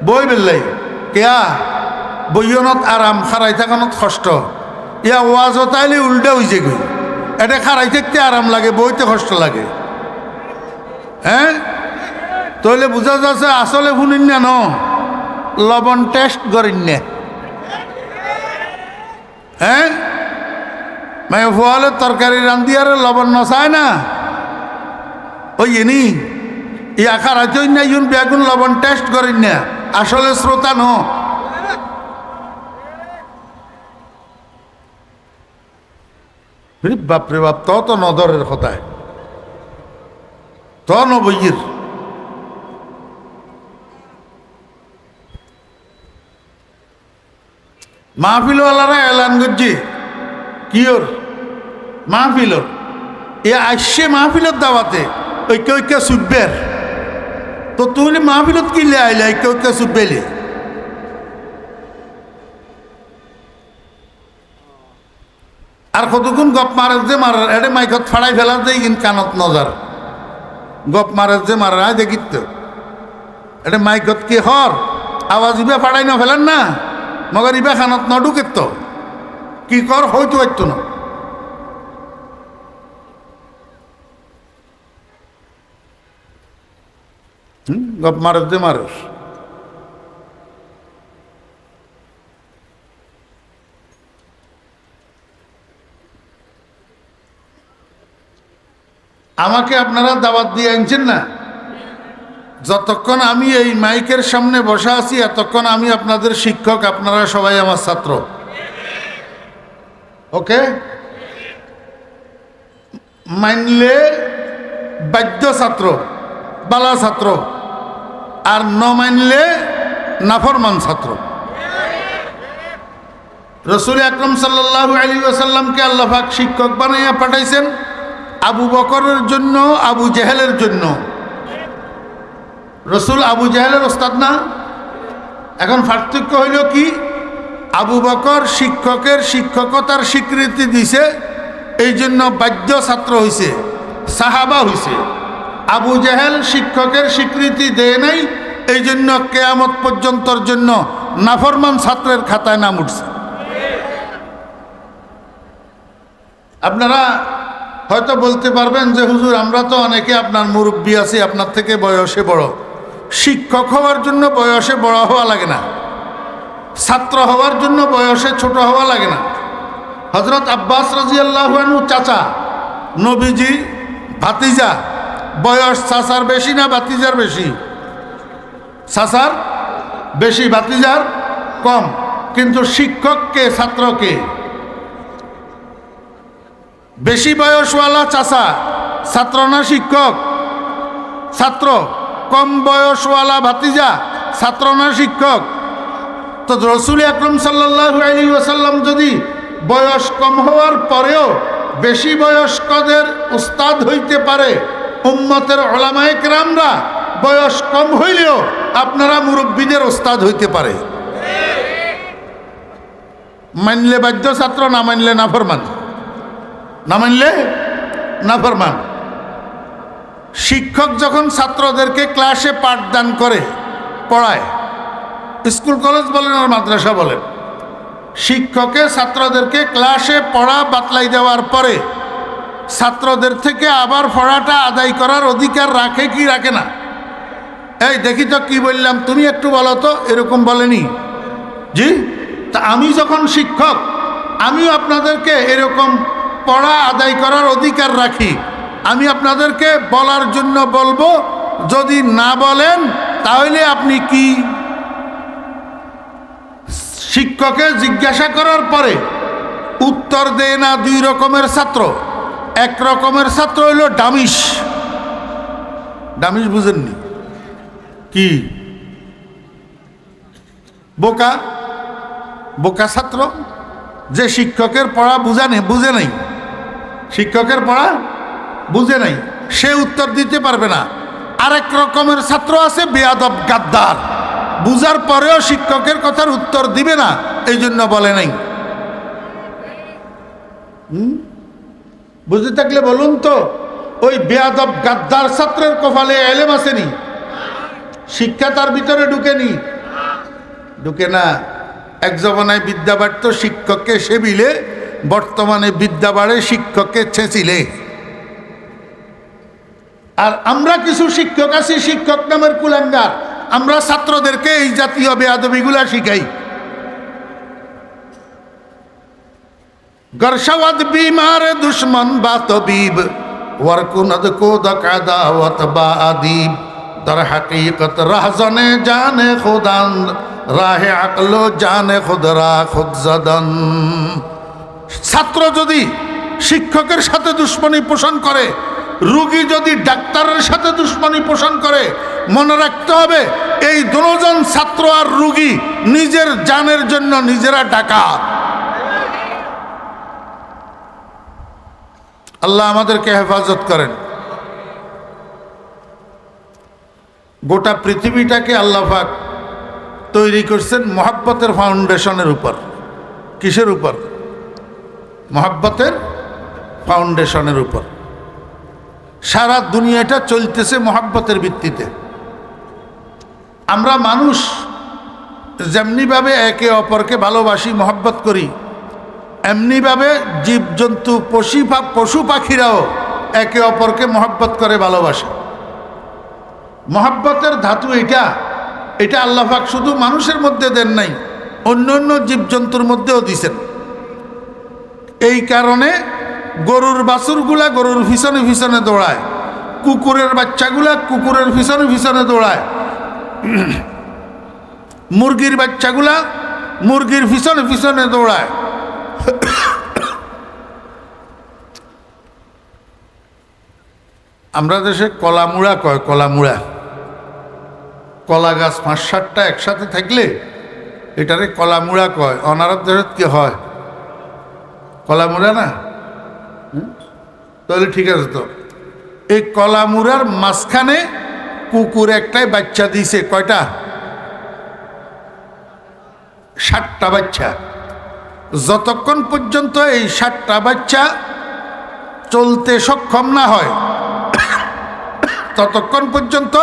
বই বেল্লাই কেয়া বইয়নত আরাম খারাই থাকানত কষ্ট। ইয়া ওয়াজত আইলে উল্টা হয়েছে গই, এটা খারাই থাকতে আরাম লাগে, বইতে কষ্ট লাগে। হ্যাঁ, তাহলে বোঝা যাচ্ছে আসলে শুনিন না ন লবণ টেস্ট করিন না। হ্যাঁ, মানে ফোয়ালে তরকারি রান্ধি আর লবণ নচায় না ওই এনি ই আখার আছে না ইউন বেগুন লবণ টেস্ট করিন না, আসলে শ্রোতা ন। বাপরে বাপ, তো নদরের কথায় তো নবইয়ের মাহফিলওয়ালারা এলান করছে কি ওর মাহফিল এ আসছে মাহফিলত দাওয়াতে ঐক্য ঐক্য সুব্বের। তো তুমি মাহফিলত কিনলে আইলে ঐক্য ঐক্য সুব্বেলে আর কতক্ষণ গপ মারে যে মার এটা মাইকত ফাড়াই ফেলা দেয় কিন্তু কানত নজর গপ মারে যে মারা দেখিত তো এটা মাইকত কি হর আওয়াজ ইবা ফাড়াই না ফেলেন না, মগর ইবা খানত ন ঢুকেত তো কি কর হয়তো হইতো না। গপ মারে যে মারস আমাকে আপনারা দাওয়াত দিয়ে আনছেন না। যতক্ষণ আমি এই মাইকের সামনে বসা আছি এতক্ষণ আমি আপনাদের শিক্ষক, আপনারা সবাই আমার ছাত্র। ওকে, মানলে বাধ্য ছাত্র, বালা ছাত্র, আর ন মানলে নাফরমান ছাত্র। রসুল আকরম সাল্লাল্লাহু আলাইহি ওয়াসাল্লামকে আল্লাহ পাক শিক্ষক বানাইয়া পাঠাইছেন আবু বকরের জন্য, আবু জেহেলের জন্য। রসুল আবু জেহেলের ওস্তাদ না। এখন পার্থক্য হইল কি, আবু বকর শিক্ষকের শিক্ষকতার স্বীকৃতি দিছে, এই জন্য বাধ্য ছাত্র হইছে, সাহাবা হইছে। আবু জেহেল শিক্ষকের স্বীকৃতি দেয় নাই, এই জন্য কেয়ামত পর্যন্তর জন্য নাফরমান ছাত্রের খাতায় নাম উঠছে। আপনারা হয়তো বলতে পারবেন যে হুজুর আমরা তো অনেকে আপনার মুরব্বী আছি, আপনার থেকে বয়সে বড়। শিক্ষক হওয়ার জন্য বয়সে বড় হওয়া লাগে না, ছাত্র হওয়ার জন্য বয়সে ছোট হওয়া লাগে না। হজরত আব্বাস রাদিয়াল্লাহু আনহু চাচা, নবীজি ভাতিজা, বয়স চাচার বেশি না ভাতিজার বেশি? চাচার বেশি, ভাতিজার কম। কিন্তু শিক্ষককে ছাত্রকে বেশি বয়সওয়ালা চাচা ছাত্র না শিক্ষক? ছাত্র। কম বয়সওয়ালা ভাতিজা ছাত্র না শিক্ষক? তো রসুল আকরম সাল্লাল্লাহু আলাইহি ওয়াসাল্লাম যদি বয়স কম হওয়ার পরেও বেশি বয়স্কদের উস্তাদ হইতে পারে, উম্মতের উলামায়ে কেরামরা বয়স কম হইলেও আপনারা মুরব্বীদের উস্তাদ হইতে পারে। মানলে বাধ্য ছাত্র, না মানলে নাফরমান। না মানলে নাফরমান। শিক্ষক যখন ছাত্রদেরকে ক্লাসে পাঠদান করে, পড়ায়, স্কুল কলেজ বলেন আর মাদ্রাসা বলেন, শিক্ষকে ছাত্রদেরকে ক্লাসে পড়া বাতলাই দেওয়ার পরে ছাত্রদের থেকে আবার পড়াটা আদায় করার অধিকার রাখে কি রাখে না? এই দেখি তো কি বললাম, তুমি একটু বলো তো। এরকম বলেনি? জি। তা আমি যখন শিক্ষক, আমিও আপনাদেরকে এরকম পড়া আদায় করার অধিকার রাখি। আমি আপনাদেরকে বলার জন্য বলবো, যদি না বলেন তাহলে আপনি কি? শিক্ষককে জিজ্ঞাসা করার পরে উত্তর দেয় না দুই রকমের ছাত্র। এক রকমের ছাত্র হইল ডামিস। ডামিস বুঝেননি কি? বোকা। বোকা ছাত্র, যে শিক্ষকের পড়া বুঝে নাই, শিক্ষকের পড়া বুঝে নাই, সে উত্তর দিতে পারবে না। আরেক রকমের ছাত্র আছে বেয়াদব, গাদ্দার, বুঝার পরেও শিক্ষকের কথার উত্তর দিবে না, এই জন্য বলে নাই। বুঝতে থাকলে বলুন তো, ওই বেয়াদব গাদ্দার ছাত্রের কপালে এলেম আসেনি? শিক্ষা তার ভিতরে ঢুকেনি? ঢুকে না। এক জমানায় বিদ্যা বাড়ত শিক্ষককে সেবিলে, বর্তমানে বিদ্যা বাড়ে শিক্ষককে ছেঁচিলে। আর আমরা কিছু শিক্ষক আছি, শিক্ষক নামের কুলাঙ্গার, আমরা ছাত্রদেরকে এই জাতীয় বেয়াদবিগুলা শিখাই। গরশাওয়াত বিমার দুশ্মন বা তবিব, ওয়ারকুনদ কোদক আদাওয়াত বা আদিব, দর হাকিকত রাহজনে জানে খুদান, রাহে আকলো জানে খুদরা খুদজাদান। ছাত্র যদি শিক্ষকের সাথে দুশ্মনী পোষণ করে, রোগী যদি ডাক্তারের সাথে দুশ্মনী পোষণ করে, মনে রাখতে হবে এই দুজন ছাত্র আর রোগী নিজের জানের জন্য নিজেরা ডাকাত। আল্লাহ আমাদেরকে হেফাজত করেন। গোটা পৃথিবীটাকে আল্লাহ পাক তৈরি করছেন মহব্বতের ফাউন্ডেশনের উপর। কিসের উপর? মহব্বতের ফাউন্ডেশনের উপর। সারা দুনিয়াটা চলতেছে মহব্বতের ভিত্তিতে। আমরা মানুষ যেমনিভাবে একে অপরকে ভালোবাসি, মহব্বত করি, এমনিভাবে জীবজন্তু পশু পাখিরাও একে অপরকে মহব্বত করে, ভালোবাসে। মহব্বতের ধাতু এটা আল্লাহ পাক শুধু মানুষের মধ্যে দেন নাই, অন্য অন্য জীবজন্তুর মধ্যেও দিছেন। এই কারণে গরুর বাছুরগুলা গরুর পিছনে পিছনে দৌড়ায়, কুকুরের বাচ্চাগুলা কুকুরের পিছনে পিছনে দৌড়ায়, মুরগির বাচ্চাগুলা মুরগির পিছনে পিছনে দৌড়ায়। আমরা দেশে কলামুড়া কয়, কলামুড়া। কলা গাছ ৫-৭টা একসাথে থাকলে এটারে কলামুড়া কয়। অনারব দেশত কি হয়? কলামুড়া না? তাহলে ঠিক আছে। তো এই কলামুড়ার মাঝখানে কুকুর একটাই বাচ্চা দিছে। কয়টা? 7টা বাচ্চা। যতক্ষণ পর্যন্ত এই 7টা বাচ্চা চলতে সক্ষম না হয়, ততক্ষণ পর্যন্ত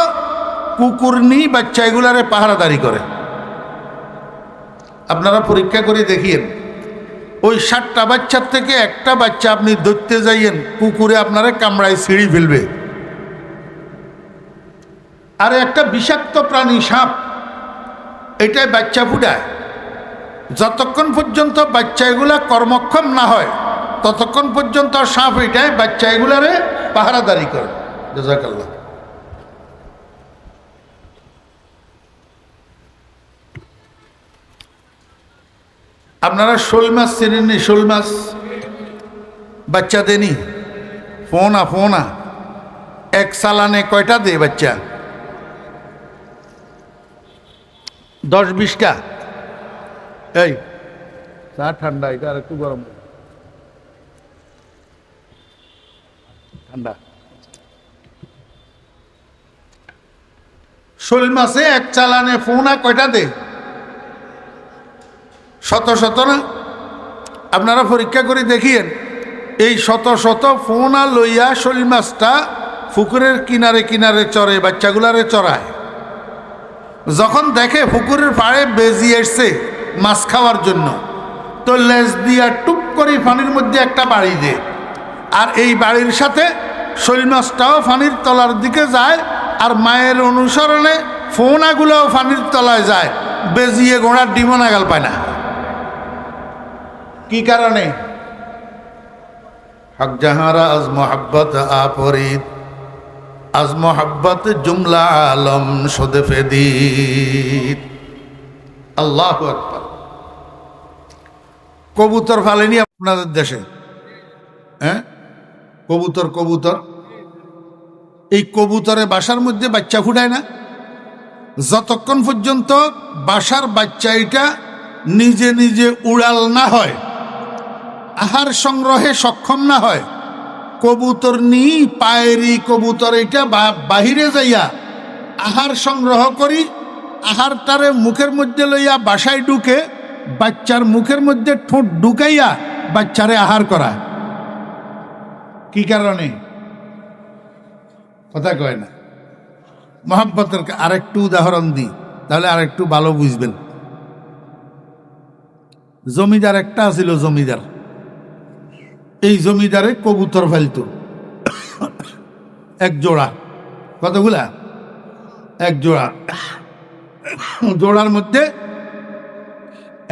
কুকুর নিয়ে বাচ্চা এগুলারে পাহারাদারি করে। আপনারা পরীক্ষা করে দেখিয়েন, ওই 7টা বাচ্চার থেকে একটা বাচ্চা আপনি ধরতে যাইয়েন, কুকুরে আপনারা কামড়ায় ছিঁড়ি ফেলবে। আর একটা বিষাক্ত প্রাণী সাপ, এটাই বাচ্চা ফুটায়। যতক্ষণ পর্যন্ত বাচ্চা এগুলা কর্মক্ষম না হয়, ততক্ষণ পর্যন্ত সাপ এটাই বাচ্চা এগুলারে পাহারাদারি করে। জাযাকাল্লাহ। আপনারা শোল মাছ চেনেননি? শোল মাছ বাচ্চা দেনি ফোনা এক চালানে কয়টা দে বাচ্চা 10-20টা এই চা ঠান্ডা এটা আর একটু গরম ঠান্ডা শোল মাসে এক চালানে ফোনা কয়টা দে শত না আপনারা পরীক্ষা করে দেখিয়েন এই শত ফোনা লইয়া শোল মাছটা পুকুরের কিনারে চড়ে বাচ্চাগুলারে চড়ায় যখন দেখে পুকুরের পাড়ে বেজি এসছে মাছ খাওয়ার জন্য তো লেজ দিয়া টুক করে পানির মধ্যে একটা বাড়ি দেয় আর এই বাড়ির সাথে শোল মাছটাও পানির তলার দিকে যায় আর মায়ের অনুসরণে ফোনাগুলোও পানির তলায় যায় বেজিয়ে ঘোড়ার ডিমো নাগাল পায় না কি কারণে হক জাহারা আজ মোহাব্বত আপরিদ আজ মোহাব্বত জুমলা আলম সদে ফেদিত আল্লাহু আকবার কবুতর ফালেনি আপনাদের দেশে হ্যাঁ কবুতর এই কবুতরে বাসার মধ্যে বাচ্চা ফুটায় না যতক্ষণ পর্যন্ত বাসার বাচ্চা এটা নিজে উড়াল না হয় আহার সংগ্রহে সক্ষম না হয় কবুতর নি পায়েরি কবুতর এটা বাহিরে যাইয়া আহার সংগ্রহ করি আহারটারে মুখের মধ্যে লইয়া বাসায় ঢুকে বাচ্চার মুখের মধ্যে ঠোঁট ঢুকাইয়া বাচ্চারে আহার করা কি কারণে কথা কয় না মহাব্বতের আরেকটু উদাহরণ দিই তাহলে আরেকটু ভালো বুঝবেন জমিদার একটা আছিল জমিদার এই জমিদারে কবুতর ফেলত এক জোড়া কতগুলা এক জোড়া জোড়ার মধ্যে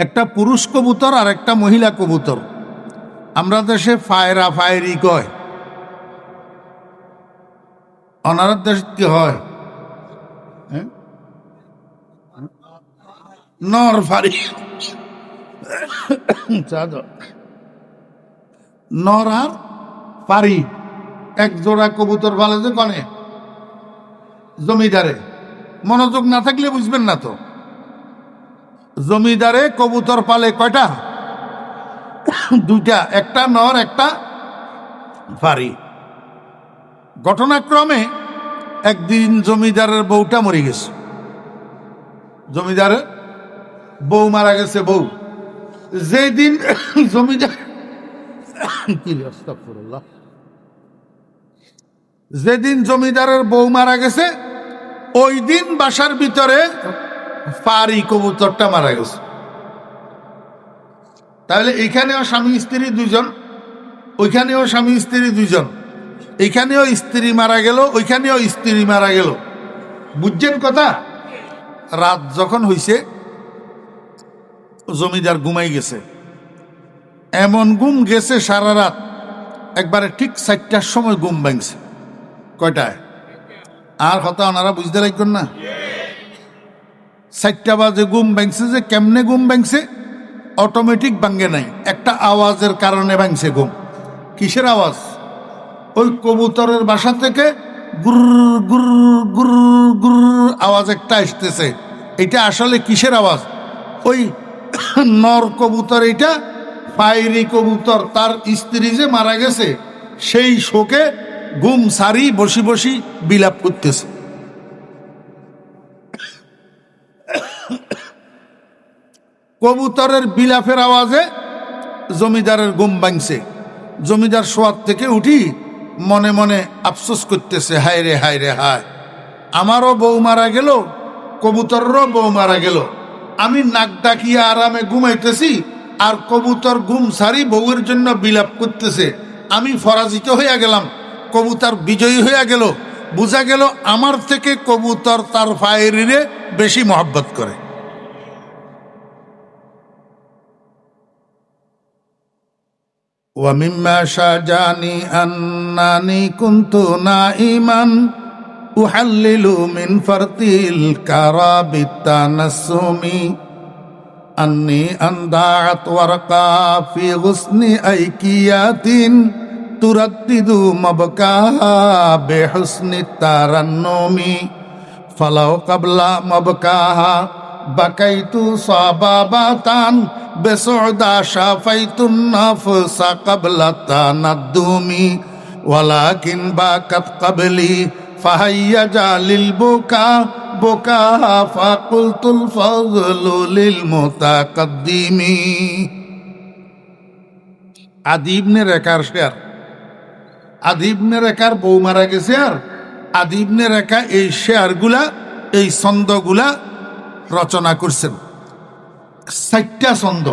একটা পুরুষ কবুতর আর একটা মহিলা কবুতর আমরা দেশে ফায়েরি কয় অনার দেশে কি হয় নর ফারি নর আর পারি এক জোড়া কবুতর ভালো যে কনে জমিদারে মনোযোগ না থাকলে বুঝবেন না তো জমিদারে কবুতর পালে কয়টা দুইটা একটা নর একটা পারি ঘটনাক্রমে একদিন জমিদারের বউটা মরে গেছে জমিদারের বউ মারা গেছে বউ যেদিন জমিদার যেদিন জমিদারের বউ মারা গেছে ওই দিন বাসার ভিতরে পারি কবুতরটা মারা গেছে তাহলে এখানেও স্বামী স্ত্রী দুজন ওইখানেও স্বামী স্ত্রী দুজন এখানেও স্ত্রী মারা গেল ওইখানেও স্ত্রী মারা গেল বুঝছেন কথা রাত যখন হইছে জমিদার ঘুমাই গেছে এমন ঘুম গেছে সারা রাত একবারে ঠিক 4টার সময় ঘুম ভাঙছে কয়টায় আর কথা ওনারা বুঝতে লাগবেন না 4টা বাজে ঘুম ভাঙছে যে কেমনে ঘুম ভাঙছে অটোমেটিক ভাঙ্গে নাই একটা আওয়াজের কারণে ভাঙছে ঘুম কিসের আওয়াজ ওই কবুতরের বাসা থেকে গুর গুর গুর গুর আওয়াজ একটা আসতেছে এটা আসলে কিসের আওয়াজ ওই নর কবুতর এটা পায়রি কবুতর তার স্ত্রী যে মারা গেছে সেই শোকে ঘুম সারি বসি বিলাপ করতেছে কবুতরের বিলাপের আওয়াজে জমিদারের ঘুম ভাঙছে জমিদার শোয়ার থেকে উঠি মনে মনে আফসোস করতেছে হায় রে হায় আমারও বউ মারা গেল কবুতরেরও বউ মারা গেল আমি নাক ডাকিয়া আরামে ঘুমাইতেছি আর কবুতর ঘুম সারি বউয়ের জন্য বিলাপ করতেছে আমি পরাজিত হইয়া গেলাম কবুতর বিজয়ী হইয়া গেল বোঝা গেল আমার থেকে কবুতর তার পায়েরিরে বেশি মহব্বত করে وَمِمَّا شَجَانِي أَنَّنِي كُنْتُ نَائِمًا أُحَلِّلُ مِنْ فَرْطِ الْكَرَى بِالتَّنَسُّمِ أَنِّي أَنْدَعَتْ وَرْقَى فِي غُصْنِ أَيْكِيَاتٍ তুরাদ্দিদু মাবকাহা বেহুসনি তারান্নুমি ফালাও কাবলা মাবকাহা বাকাইতু সাবাবাতান বেসুদা শাফাইতুন নাফসা কাবলা তানাদ্দুমি ওয়ালাকিন বাকাত কাবলি ফাহাইয়া জালিল বুকা বুকা ফাকুলতুল ফাযলু লিল মুতাকাদ্দিমি। আদি ইবনে রেকার শেয়ার, আদি ইবনে রেকার বউ মারা গেছে, আর আদি ইবনে রেকা এই শেয়ারগুলা এই ছন্দগুলা রচনা করছেন। 60টা ছন্দ,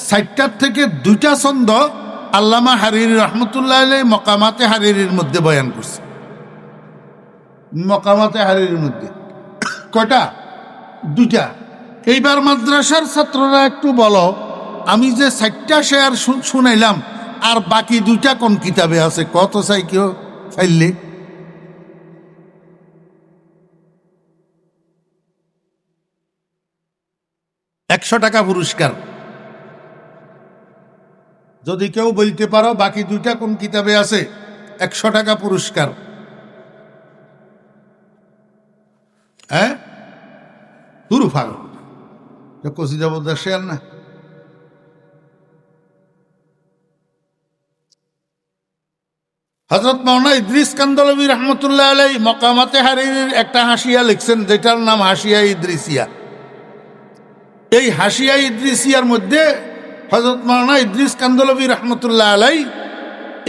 60টার থেকে 2টা ছন্দ আল্লামা হারিরি রহমতুল্লাহ আলাইহি মকামাতে হারিরির মধ্যে বয়ান করছে। মকামাতে হারিরির মধ্যে কয়টা? 2টা। এইবার মাদ্রাসার ছাত্ররা একটু বলো, আমি যে 60টা শেয়ার শুনাইলাম আর বাকি 2টা কোন কিতাবে আছে? কত চাই কেউ চাইলে? $100 পুরস্কার। যদি কেউ বলতে পারো বাকি 2টা কোন কিতাবে আছে, $100 পুরস্কার। হ্যাঁ, দুরু ফাগল কচি জবরদস্ত শেয়ার না। হযরত মাওলানা ইদ্রিস কান্দলভী রহমতুল্লাহ আলাইহি মকামাতে হারিরির একটা হাসিয়া লিখছেন, যেটার নাম হাসিয়া ইদ্রিসিয়া। এই হাসিয়া ইদ্রিসিয়ার মধ্যে হযরত মাওলানা ইদ্রিস কান্দলভী রহমতুল্লাহ আলাইহি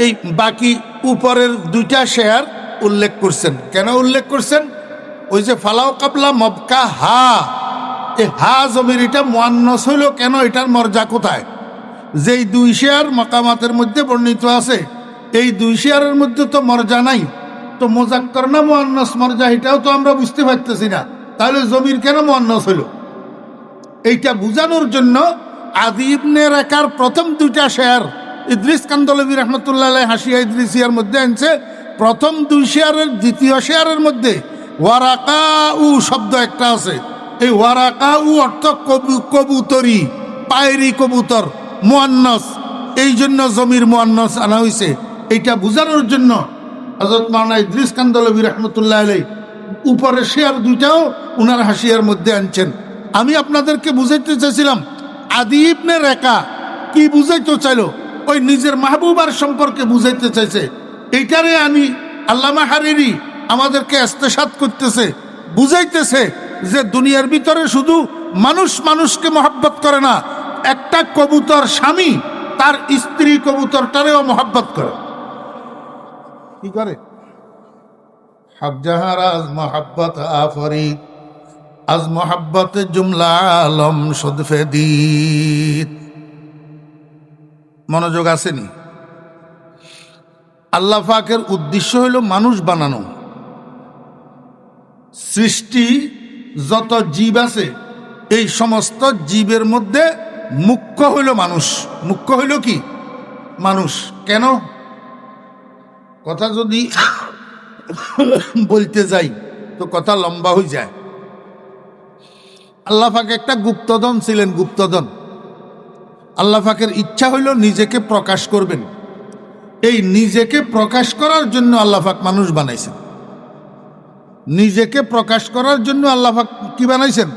এই বাকি উপরের 2টা শেয়ার উল্লেখ করছেন। কেন উল্লেখ করছেন? ওই যে ফালাও কাবলা মবকা হা, এই হা জমির এটা মুয়ান্নাস হইল কেন? এটার মর্যা কোথায়? যেই 2 শেয়ার মকামাতের মধ্যে বর্ণিত আছে, এই 2 শেয়ারের মধ্যে তো মর্যা নাই, তো মুজাক্কার না মুয়ান্নাস মর্যা এটাও তো আমরা বুঝতে পারতেছি না। তাহলে জমির কেন মুয়ান্নাস হইল? এইটা বুঝানোর জন্য আদি ইবনে রেকার প্রথম 2টা শেয়ার ইদ্রিস কান্দলভী রহমতুল্লাহ আলাইহি হাসিয়া ইদ্রিসিয়ার মধ্যে আনছে। প্রথম 2 শেয়ারের দ্বিতীয় শেয়ারের মধ্যে ওয়ারাকা উ শব্দ একটা আছে। এই ওয়ারাকা উ অর্থ কবুতরি, পায়রি কবুতর, মুয়ান্নাস। এই জন্য জমির মুয়ান্নাস আনা হয়েছে। এইটা বুঝানোর জন্য হযরত মাওলানা ইদ্রিস কান্দলভী রহমতুল্লাহ আলাইহি উপরের শেয়ার 2টাও উনার হাসিয়ার মধ্যে আনছেন। আমি আপনাদেরকে বুঝাইতে চাইছিলাম আদি ইবনে রেকা কি বুঝাইতে চাইলো, ওই নিজের মাহবুবার সম্পর্কে বুঝাইতে চাইছে। এইটারে আমি আল্লামা হারিরি আমাদেরকে ইস্তেশাদ করতেছে, বুঝাইতেছে যে দুনিয়ার ভিতরে শুধু মানুষ মানুষকে মহব্বত করে না, একটা কবুতর স্বামী তার স্ত্রী কবুতরটারেও মহব্বত করে। কি করে? হক জাহার আজ মহব্বত আফরিদ, আজ মহব্বত জুমলা আলম সদফেদিত। মনোযোগ আসেনি? আল্লাহ পাকের উদ্দেশ্য হইল মানুষ বানানো। সৃষ্টি যত জীব আছে এই সমস্ত জীবের মধ্যে মুখ্য হইল মানুষ। মুখ্য হইল কি? মানুষ। কেন? কথা যদি বলতে যাই তো কথা লম্বা হয়ে যায়। আল্লাহ পাক একটা গুপ্তধন ছিলেন, গুপ্তধন। আল্লাহ পাকের ইচ্ছা হইল নিজেকে প্রকাশ করবেন। এই নিজেকে প্রকাশ করার জন্য আল্লাহ পাক মানুষ বানাইছেন। নিজেকে প্রকাশ করার জন্য আল্লাহ পাক কি বানাইছেন?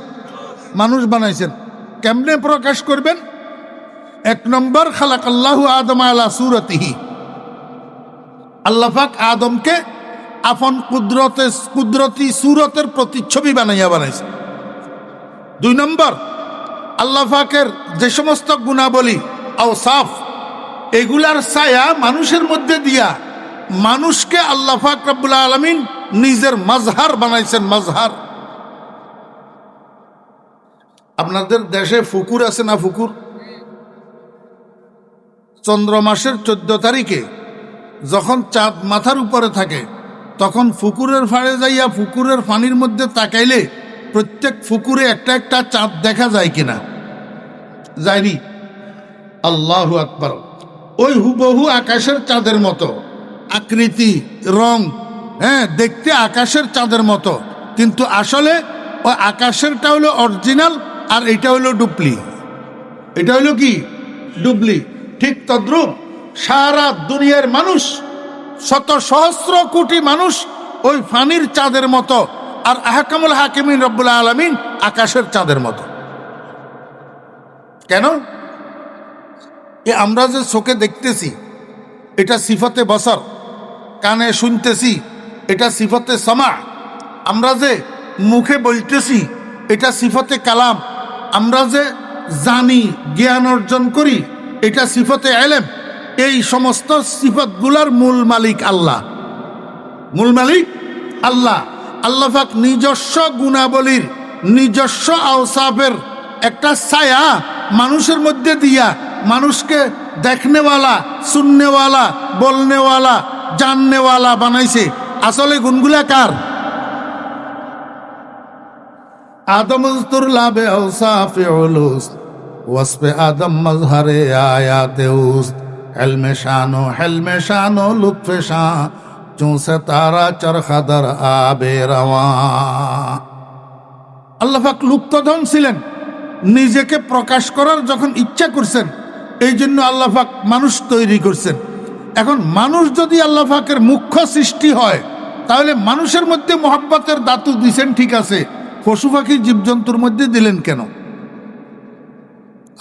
মানুষ বানাইছেন। কেমনে প্রকাশ করবেন? 1 নম্বর, খালাকাল্লাহু আদম আলা সূরাতিহি। আল্লাহ পাক আদমকে আপন কুদরতি সূরতের প্রতিচ্ছবি বানাইছেন। 2 নম্বর, আল্লাহ পাকের যে সমস্ত গুণাবলী আওসাফ এগুলার ছায়া মানুষের মধ্যে দিয়া মানুষকে আল্লাহ পাক রব্বুল আলামিন নিজের মাজহার বানাইছেন। মাজহার। আপনাদের দেশে পুকুর আছে না? পুকুর চন্দ্র মাসের 14 তারিখে যখন চাঁদ মাথার উপরে থাকে তখন পুকুরের ফাড়ে যাইয়া পুকুরের পানির মধ্যে তাকাইলে প্রত্যেক পুকুরে একটা একটা চাঁদ দেখা যায় কিনা? যায়নি? আল্লাহু আকবার। ওই হুবহু আকাশের চাঁদের মতো আকৃতি, রং, হ্যাঁ, দেখতে আকাশের চাঁদের মতো, কিন্তু আসলে ওই আকাশেরটা হলো অরিজিনাল আর এটা হলো ডুপ্লি। এটা হলো কি? ডুপ্লি। ঠিক তদ্রূপ সারা দুনিয়ার মানুষ, শত সহস্র কোটি মানুষ ওই ফানির চাঁদের মতো, আর আহকামুল হাকিমিন রব্বুল আলামিন আকাশের চাঁদের মতো। কেন? আমরা যে চোখে দেখতেছি এটা সিফতে বসর, কানে শুনতেছি এটা সিফতে সামা, আমরা যে মুখে বলতেছি এটা সিফতে কালাম, আমরা যে জানি জ্ঞান অর্জন করি এটা সিফতে ইলম। এই সমস্ত সিফতগুলার মূল মালিক আল্লাহ, মূল মালিক আল্লাহ। আল্লাহ পাক নিজস্ব গুণাবলীর, নিজস্ব আওসাফের একটা ছায়া মানুষের মধ্যে দিয়া মানুষকে দেখনেওয়ালা, শুননেওয়ালা, বলনেওয়ালা, জাননেওয়ালা বানাইছে। আসলে গুণগুলা কার? আদম উস্তুর লাবে আওসাফে উলুস ওয়াসফে আদম মজহারে আয়াতে উস হেলমে শানো লুৎফে শাহ চুঁসে তারা চরখাদার আবে রওয়া। আল্লাহ পাক লুপ্তধন ছিলেন, নিজেকে প্রকাশ করার যখন ইচ্ছা করছেন এই জন্য আল্লাহ পাক মানুষ তৈরি করছেন। এখন মানুষ যদি আল্লাহ পাকের মুখ্য সৃষ্টি হয় তাহলে মানুষের মধ্যে মহব্বতের দাতু দিছেন, ঠিক আছে, পশু পাখি জীবজন্তুর মধ্যে দিলেন কেন?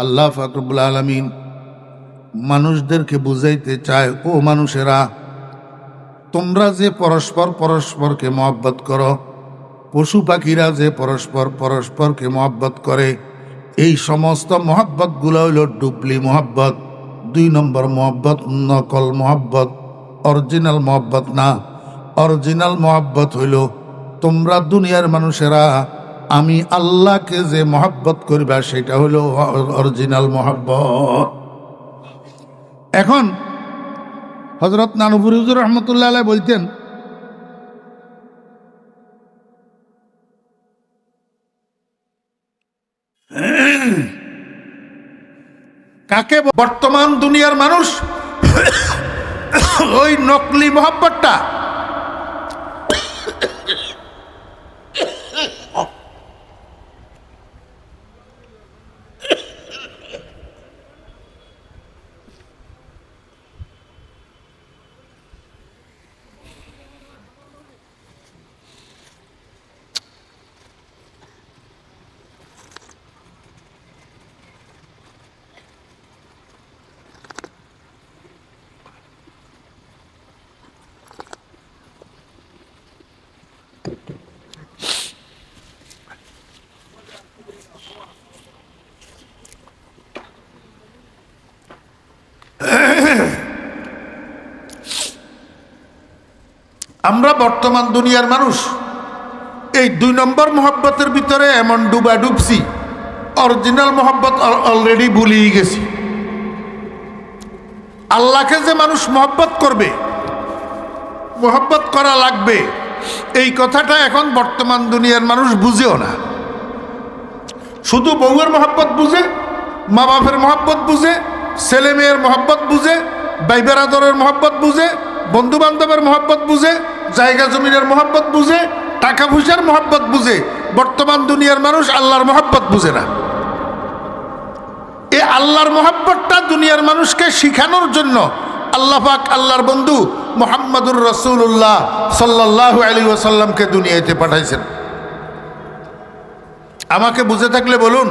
আল্লাহ পাক রব্বুল আলামিন মানুষদেরকে বুঝাইতে চায়, ও মানুষেরা, তোমরা যে পরস্পরকে মহব্বত করো, পশু পাখিরা যে পরস্পরকে মহব্বত করে, এই সমস্ত মহব্বতগুলো হইল ডুবলি মহব্বত। 2 নম্বর মহব্বত নকল মহব্বত, অরিজিনাল মহব্বত না। অরিজিনাল মহব্বত হইল তোমরা দুনিয়ার মানুষেরা আমি আল্লাহকে যে মহব্বত করিবা সেটা হলো অরিজিনাল মহব্বত। এখন হযরত নানুপুরি হুজুর রহমতুল্লাহ আলাইহি বলতেন, কাকে বর্তমান দুনিয়ার মানুষ ওই নকলি মহব্বতটা আমরা বর্তমান দুনিয়ার মানুষ এই 2 নম্বর মহব্বতের ভিতরে এমন ডুবছি, অরিজিনাল মহব্বত অলরেডি ভুলিয়ে গেছি। আল্লাহকে যে মানুষ মহব্বত করবে, মহব্বত করা লাগবে, এই কথাটা এখন বর্তমান দুনিয়ার মানুষ বুঝেও না। শুধু বউয়ের মহব্বত বুঝে, মা বাপের মহব্বত বুঝে, ছেলে মেয়ের মহব্বত বুঝে, ভাই বেরাদরের মহব্বত বুঝে, বন্ধু বান্ধবের মহব্বত বুঝে, জায়গা জমিনের মহব্বত বুঝে, টাকা পয়সার মহব্বত বুঝে। বর্তমান দুনিয়ার মানুষ আল্লাহর মহব্বত বুঝে না। এই আল্লাহর মহব্বতটা দুনিয়ার মানুষকে শিখানোর জন্য আল্লাহ পাক আল্লাহর বন্ধু মুহাম্মদুর রাসূলুল্লাহ সাল্লাল্লাহু আলাইহি ওয়াসাল্লামকে দুনিয়াতে পাঠাইছেন। আমাকে বুঝে থাকলে বলুন,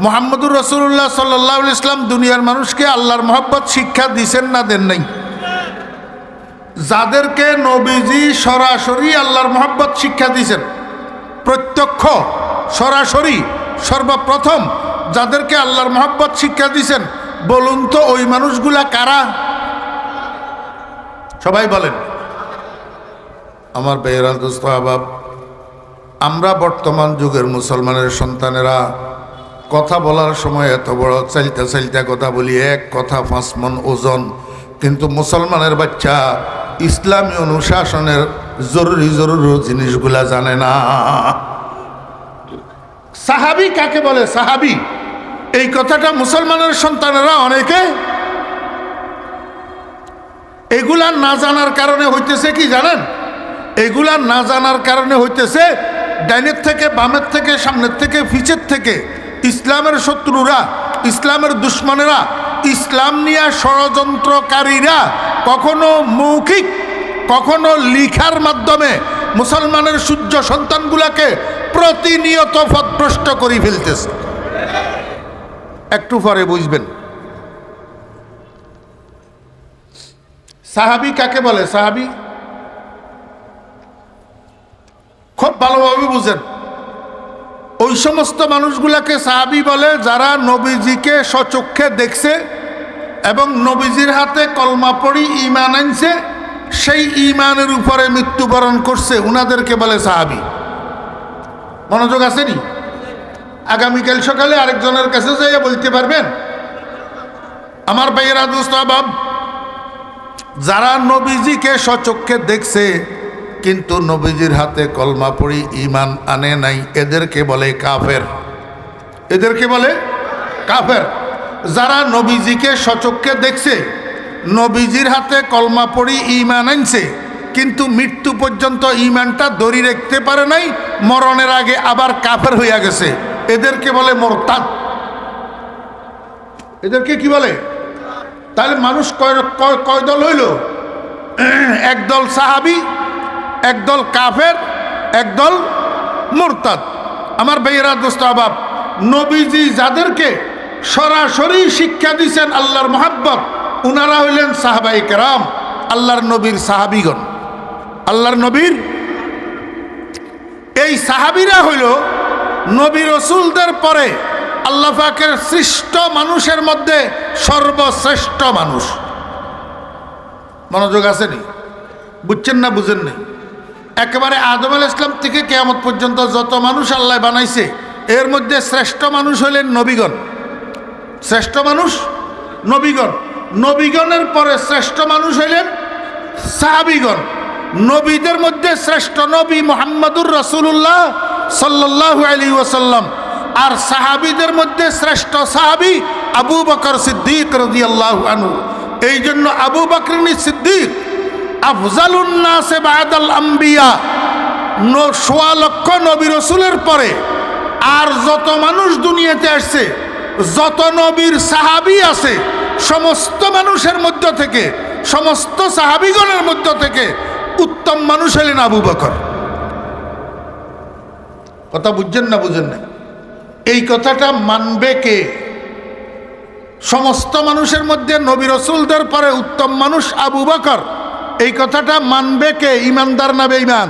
মুহাম্মদুর রাসূলুল্লাহ সাল্লাল্লাহু আলাইহি ওয়াসাল্লাম দুনিয়ার মানুষকে আল্লাহর মহব্বত শিক্ষা দিয়েছেন না দেন নাই? যাদেরকে নবীজি সরাসরি আল্লাহর মহব্বত শিক্ষা দিয়েছেন, প্রত্যক্ষ সরাসরি সর্বপ্রথম যাদেরকে আল্লাহর মহব্বত শিক্ষা দিয়েছেন, বলুন তো ওই মানুষগুলা কারা? সবাই বলেন। আমার বেহরাল দোস্ত আহবাব, আমরা বর্তমান যুগের মুসলমানের সন্তানেরা কথা বলার সময় এত বড় চাইতে কথা বলি, 1 কথা 5 মণ ওজন, কিন্তু মুসলমানের বাচ্চা ইসলামী অনুশাসনের জরুরি জিনিসগুলা জানে না। সাহাবী কাকে বলে? সাহাবী, এই কথাটা মুসলমানের সন্তানেরা অনেকে এগুলা না জানার কারণে হইতেছে কি জানেন? এগুলা না জানার কারণে হইতেছে ডাইনের থেকে, বামের থেকে, সামনের থেকে, পিছের থেকে ইসলামের শত্রুরা, ইসলামের দুশ্মনেরা ইসলাম নিয়ে ষড়যন্ত্রকারীরা কখনো মৌখিক কখনো লিখার মাধ্যমে মুসলমানের সূর্য সন্তানগুলাকে প্রতিনিয়ত পথভ্রষ্ট করে ফেলতেছে। একটু পরে বুঝবেন সাহাবী কাকে বলে। সাহাবী খুব ভালোভাবে বুঝেন। ওই সমস্ত মানুষগুলাকে সাহাবী বলে যারা নবীজিকে স্বচক্ষে দেখছে এবং নবীজির হাতে কলমা পড়ি ঈমান আনছে, সেই ঈমানের উপরে মৃত্যুবরণ করছে, উনাদেরকে বলে সাহাবী। মনোযোগ আসেনি? আগামীকাল সকালে আরেকজনের কাছে যাইয়া বলতে পারবেন আমার ভাইয়েরা দোস্ত আহবাব, যারা নবীজিকে স্বচক্ষে দেখছে কিন্তু নবীজির হাতে কলমা পড়ি ঈমান আনে নাই, এদেরকে বলে কাফের। এদেরকে বলে কাফের। যারা নবীজিকে স্বচক্ষে দেখছে, নবীজির হাতে কলমা পড়ি ঈমান আনছে, কিন্তু মৃত্যু পর্যন্ত ঈমানটা ধরে রাখতে পারে নাই, মরণের আগে আবার কাফের হইয়া গেছে, এদেরকে বলে মুরতাদ। এদেরকে কি বলে? তাহলে মানুষ কয় দল হইল? একদল সাহাবী, একদল কাফের, একদল মুরতাদ। আমার ভাইয়েরা দোস্ত আহবাব, নবীজি যাদেরকে সরাসরি শিক্ষা দিয়েছেন আল্লাহর মহাব্বত, উনারা হইলেন সাহাবায়ে কেরাম, আল্লাহর নবীর সাহাবীগণ। আল্লাহর নবীর এই সাহাবীরা হইল নবী রসুলদের পরে আল্লাহ পাকের সৃষ্ট মানুষের মধ্যে সর্বশ্রেষ্ঠ মানুষ। মনোযোগ আসেনি? বুঝছেন না বুঝেন না? একেবারে আদম আলাইহিস সালাম থেকে কিয়ামত পর্যন্ত যত মানুষ আল্লাহ বানাইছে, এর মধ্যে শ্রেষ্ঠ মানুষ হইলেন নবীগণ। শ্রেষ্ঠ মানুষ নবীগণ। নবীগণের পরে শ্রেষ্ঠ মানুষ হইলেন সাহাবীগণ। নবীদের মধ্যে শ্রেষ্ঠ নবী মুহাম্মদুর রাসূলুল্লাহ সাল্লাল্লাহু আলাইহি ওয়াসাল্লাম। আর সাহাবীদের মধ্যে শ্রেষ্ঠ সাহাবী আবু বকর সিদ্দিক রাদিয়াল্লাহু আনহু। এই জন্য আবু বকর সিদ্দিক আফজালুন নাসে বাদাল আম্বিয়া, ১৬ লক্ষ নবী রসুলের পরে আর যত মানুষ দুনিয়াতে আসছে, যত নবীর সাহাবী আছে, সমস্ত মানুষের মধ্য থেকে, সমস্ত সাহাবীগণের মধ্য থেকে উত্তম মানুষ হলেন আবু বকর। কথা বুঝছেন না বুঝেন না? এই কথাটা মানবে কে? সমস্ত মানুষের মধ্যে নবী রসুলদের পরে উত্তম মানুষ আবু বকর, এই কথাটা মানবে কে? ইমানদার না বেঈমান?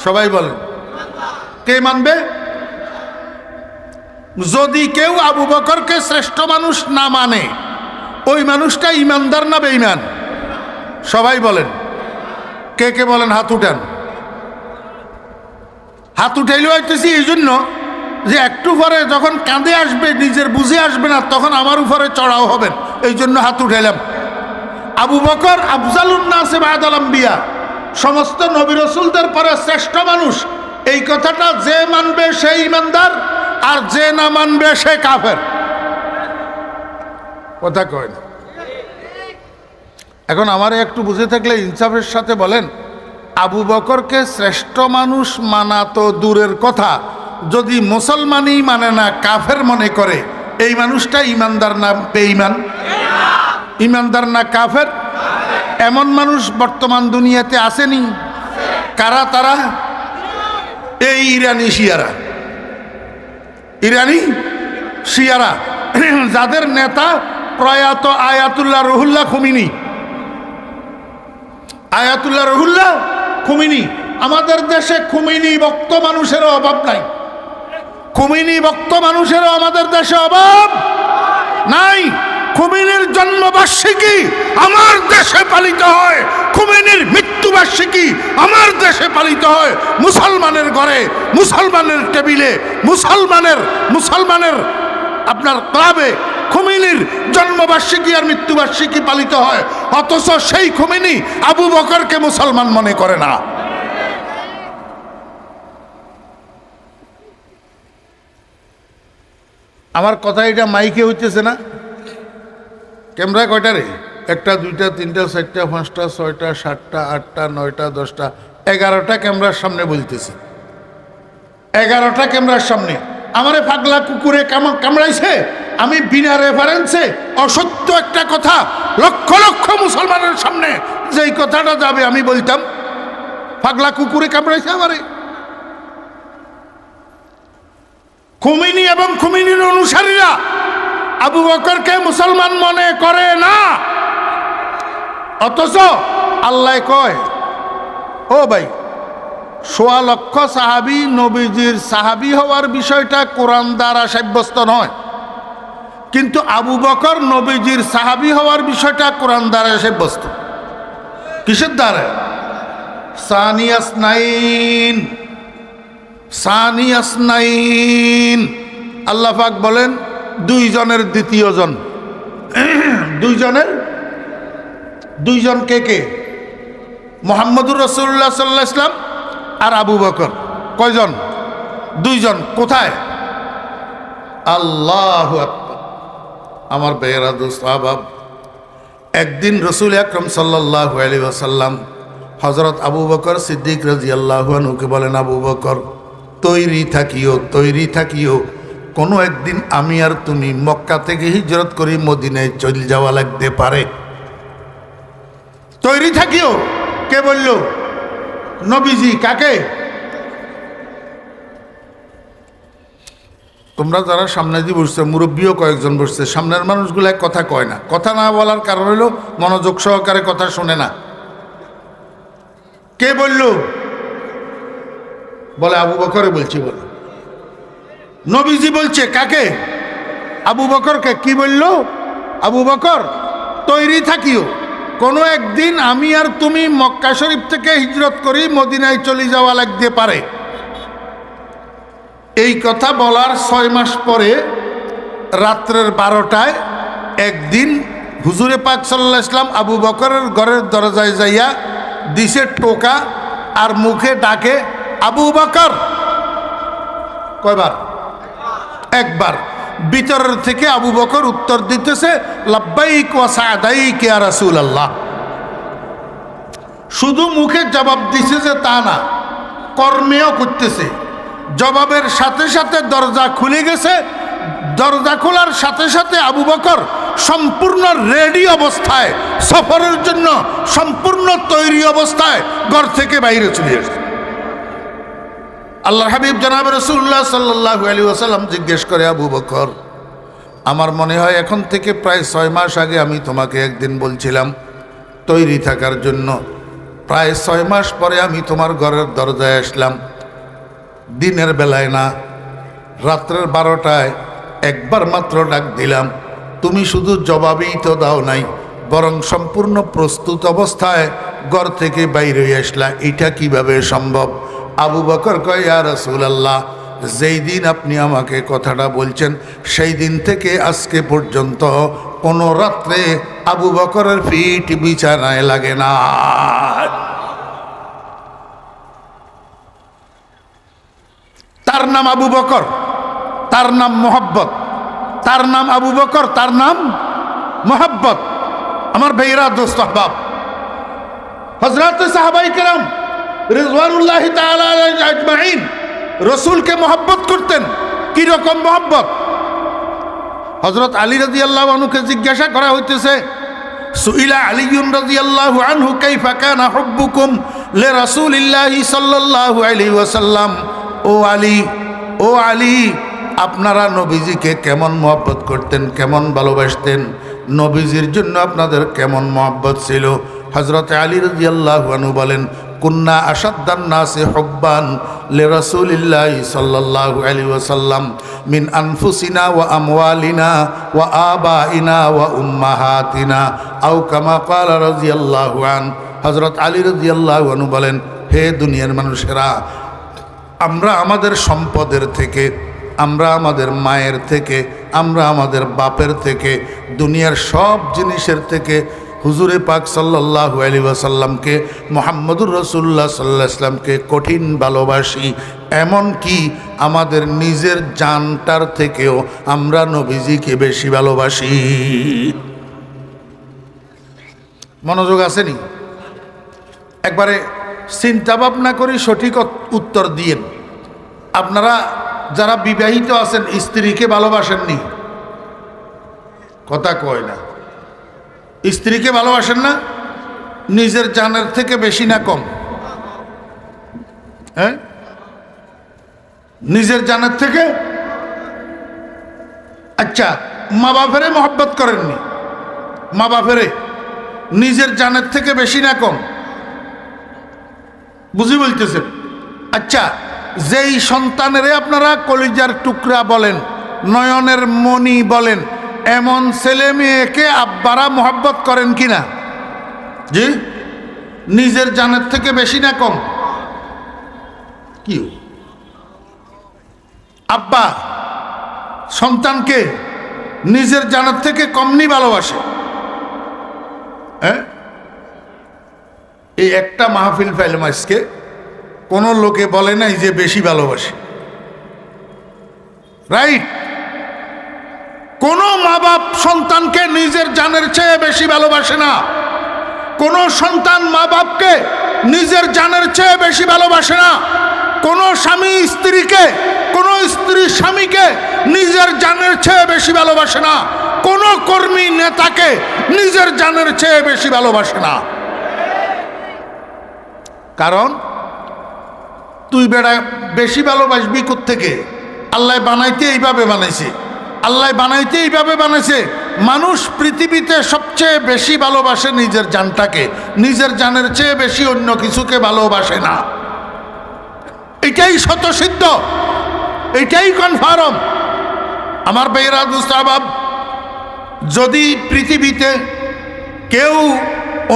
সবাই বলেন কে মানবে? যদি কেউ আবু বকরকে শ্রেষ্ঠ মানুষ না মানে, ওই মানুষটা ইমানদার না বেঈমান? সবাই বলেন কে কে বলেন? হাত উঠান। হাত উঠাইলে হইতেছি এই জন্য যে একটু পরে যখন কাঁধে আসবে, নিজের বুঝে আসবে না, তখন আমার উপরে চড়াও হবেন, এই জন্য হাত উঠাইলাম। আবু বকর আফজালুন নাসে বাদাল আম্বিয়া, সমস্ত নবী রাসূলদের পরে শ্রেষ্ঠ মানুষ, এই কথাটা যে মানবে সে ইমানদার, আর যে না মানবে সে কাফের। কথা কয় না? এখন আমারে একটু বুঝে থাকলে ইনসাফের সাথে বলেন, আবু বকরকে শ্রেষ্ঠ মানুষ মানা তো দূরের কথা, যদি মুসলমানই মানে না, কাফের মনে করে, এই মানুষটা ইমানদার না বেঈমান? ইমানদার না কাফের? এমন মানুষ বর্তমান দুনিয়াতে আসেনি? কারা তারা? এই ইরানি শিয়ারা। ইরানি শিয়ারা, যাদের নেতা প্রয়াত আয়াতুল্লাহ রুহুল্লাহ খুমিনি। আয়াতুল্লাহ রুহুল্লাহ খুমিনি। আমাদের দেশে খুমিনি ভক্ত মানুষেরও অভাব নাই। খুমিনি ভক্ত মানুষেরও আমাদের দেশে অভাব নাই। খুমিনির জন্মবার্ষিকী আমার দেশে পালিত হয়, খুমিনির মৃত্যুবার্ষিকী আমার দেশে পালিত হয়। মুসলমানের ঘরে, মুসলমানের টেবিলে, মুসলমানের আপনার ক্লাবে খুমিনির জন্মবার্ষিকী আর মৃত্যুবার্ষিকী পালিত হয়, অথচ সেই খুমিনি আবু বকরকে মুসলমান মনে করে না। আমার কথা এটা মাইকে হইতেছে না? ক্যামেরা কয়টা রে? 1, 2, 3, 4, 5, 6, 7, 8, 9, 10, 11টা ক্যামেরার সামনে বলতেছি। 11টা ক্যামেরার সামনে আমারে পাগলা কুকুরে কামড়াইছে, আমি বিনা রেফারেন্সে অসত্য একটা কথা লক্ষ লক্ষ মুসলমানের সামনে যেই কথাটা যাবে আমি বলতাম পাগলা কুকুরে কামড়াইছে আমারে। খুমিনি এবং খুমিনির অনুসারীরা আবু বকরকে মুসলমান মনে করে না, অথচ আল্লাহ কয় ও ভাই ১৬ লক্ষ সাহাবী নবীজির সাহাবী হওয়ার বিষয়টা কোরআন দ্বারা সাব্যস্ত নয়, কিন্তু আবু বকর নবীজির সাহাবী হওয়ার বিষয়টা কোরআন দ্বারা সাব্যস্ত। কিসের দ্বারা? সানি আসনাইন আল্লাহ পাক বলেন দুইজনের দ্বিতীয় জন। দুইজন কে কে? মুহাম্মদুর রাসূলুল্লাহ সাল্লাল্লাহু আলাইহি ওয়াসাল্লাম আর আবু বকর। কয়জন? দুইজন। কোথায়? আল্লাহু আকবার। আমার বেয়েরা দোস্ত আহবাব, একদিন রাসূল আকরাম সাল্লাল্লাহু আলাইহি ওয়াসাল্লাম হযরত আবু বকর সিদ্দিক রাদিয়াল্লাহু আনহুকে বলেন, আবু বকর তৈরি থাকিও, কোনো একদিন আমি আর তুমি মক্কা থেকে হিজরত করে মদিনায় চলে যাওয়া লাগতে পারে। তৈরি থাকিও কে বলল? নবীজি। কাকে? তোমরা যারা সামনে দিয়ে বসছে, মুরব্বীও কয়েকজন বসছে, সামনের মানুষগুলো কথা কয় না। কথা না বলার কারণ হলো মনোযোগ সহকারে কথা শোনে না। কে বলল? বলে আবু বকরে বলছি। বলে নবীজি বলছে। কাকে? আবু বকরকে। কি বলল? আবু বকর তৈরি থাকিও, কোনো একদিন আমি আর তুমি মক্কা শরীফ থেকে হিজরত করি মদিনায় চলে যাওয়া লাগতে পারে। এই কথা বলার 6 মাস পরে রাত্রের 12টায় একদিন হুজুরে পাক সাল্লাল্লাহু আলাইহি ওয়াসাল্লাম আবু বকরের ঘরের দরজায় যাইয়া দিছে টোকা আর মুখে ডাকে, আবু বকর। কয়বার? একবার। ভিতরের থেকে আবু বকর উত্তর দিতেছে, লাব্বাইক ওয়া সাদাইক ইয়া রাসূলুল্লাহ। শুধু মুখে জবাব দিছে যে তা না, কর্মেও করতেছে। জবাবের সাথে সাথে দরজা খুলে গেছে। দরজা খোলার সাথে সাথে আবু বকর সম্পূর্ণ রেডি অবস্থায়, সফরের জন্য সম্পূর্ণ তৈরি অবস্থায় ঘর থেকে বাইরে চলে আসছে। আল্লাহর হাবিব জনাব রাসূলুল্লাহ সাল্লাল্লাহু আলাইহি ওয়াসাল্লাম জিজ্ঞেস করে, আবু বকর, আমার মনে হয় এখন থেকে প্রায় 6 মাস আগে আমি তোমাকে একদিন বলছিলাম তৈরি থাকার জন্য। প্রায় 6 মাস পরে আমি তোমার ঘরের দরজায় আসলাম, দিনের বেলায় না, রাত্রের 12টায় একবার মাত্র ডাক দিলাম, তুমি শুধু জবাবই তো দাও নাই, বরং সম্পূর্ণ প্রস্তুত অবস্থায় ঘর থেকে বাইরে আসলা। এটা কিভাবে সম্ভব? আবু বকর কয়, ইয়া রাসূলুল্লাহ, যেই দিন আপনি আমাকে কথাটা বলছেন সেই দিন থেকে আজকে পর্যন্ত কোনো রাত্রে আবু বকরের ফিট বিছানায় লাগে না। তার নাম আবু বকর, তার নাম মোহাব্বত, তার নাম আবু বকর, তার নাম মোহাব্বত। আমার ভাইরা দোস্ত আহবাব, হযরত সাহাবায়ে কেরাম রিজওয়ানুল্লাহি তাআলা আলাইহিম আজমাইন রসুলকে মোহাব্বত করতেন। কি রকম মোহাব্বত? হযরত আলী রাদিয়াল্লাহু আনহুকে জিজ্ঞাসা করা হইতেছে, সুইলা আলিয়ুন রাদিয়াল্লাহু আনহু কাইফা কানা হুব্বুকুম লিরাসূলিল্লাহি সাল্লাল্লাহু আলাইহি ওয়াসাল্লাম। ও আলী, আপনারা নবীজিকে কেমন মোহাব্বত করতেন, কেমন ভালোবাসতেন? নবীজির জন্য আপনাদের কেমন মোহাব্বত ছিল? হযরত আলী রাদিয়াল্লাহু আনহু বলেন, কুন্না আশাদ্দান নাসি হুব্বান লিরাসূলিল্লাহি সাল্লাল্লাহু আলাইহি ওয়াসাল্লাম মিন আনফুসিনা ওয়া আমওয়ালিনা ওয়া আবাইনা ওয়া উম্মাহাতিনা আও কামা ক্বালা রাদিয়াল্লাহু আন। হযরত আলী রাদিয়াল্লাহু আনহু বলেন, হে দুনিয়ার মানুষেরা, আমরা আমাদের সম্পদের থেকে, আমরা আমাদের মায়ের থেকে, আমরা আমাদের বাপের থেকে, দুনিয়ার সব জিনিসের থেকে হুজুরে পাক সাল্লাল্লাহু আলাইহি ওয়াসাল্লামকে, মুহাম্মদুর রাসূলুল্লাহ সাল্লাল্লাহু আলাইহি ওয়াসাল্লামকে কঠিন ভালোবাসি। এমন কি আমাদের নিজের জানটার থেকেও আমরা নবীজিকে বেশি ভালোবাসি। মনোযোগ আসেনি? একবারে চিন্তা ভাবনা করি সঠিক উত্তর দিয়েন। আপনারা যারা বিবাহিত আছেন স্ত্রীকে ভালোবাসেননি? কথা কয় না। স্ত্রীকে ভালোবাসেন না? নিজের জানের থেকে বেশি না কম? হ্যাঁ, নিজের জানের থেকে। আচ্ছা, মা বাপেরে মহব্বত করেননি? মা বাপেরে নিজের জানের থেকে বেশি না কম? বুঝি বলতেছেন? আচ্ছা, যেই সন্তানেরে আপনারা কলিজার টুকরা বলেন, নয়নের মণি বলেন, এমন ছেলে মেয়েকে আব্বারা মহব্বত করেন কিনা? জি, নিজের জানের থেকে বেশি না কম? কি আব্বা সন্তানকে নিজের জানের থেকে কমনি ভালোবাসে? হ্যাঁ, এই একটা মাহফিল পাইলাম আজকে, কোন লোকে বলে নাই যে বেশি ভালোবাসে। রাইট? কোন মা বাপ সন্তানকে নিজের জানের চেয়ে বেশি ভালোবাসে না। কোন সন্তান মা বাপকে নিজের জানের চেয়ে বেশি ভালোবাসে না। কোন স্বামী স্ত্রীকে, কোন স্ত্রী স্বামীকে নিজের জানের চেয়ে বেশি ভালোবাসে না। কোন কর্মী নেতাকে নিজের জানের চেয়ে বেশি ভালোবাসে না। কারণ তুই বেড়া বেশি ভালোবাসবি কোত্থেকে? আল্লাহ বানাইতে এইভাবে বানাইছে, আল্লাহ বানাইতে এইভাবে বানাইছে। মানুষ পৃথিবীতে সবচেয়ে বেশি ভালোবাসে নিজের জানটাকে, নিজের জানের চেয়ে বেশি অন্য কিছুকে ভালোবাসে না। এটাই স্বতঃসিদ্ধ, এটাই কনফার্ম। আমার ভাইয়েরা দুস্তাবাব, যদি পৃথিবীতে কেউ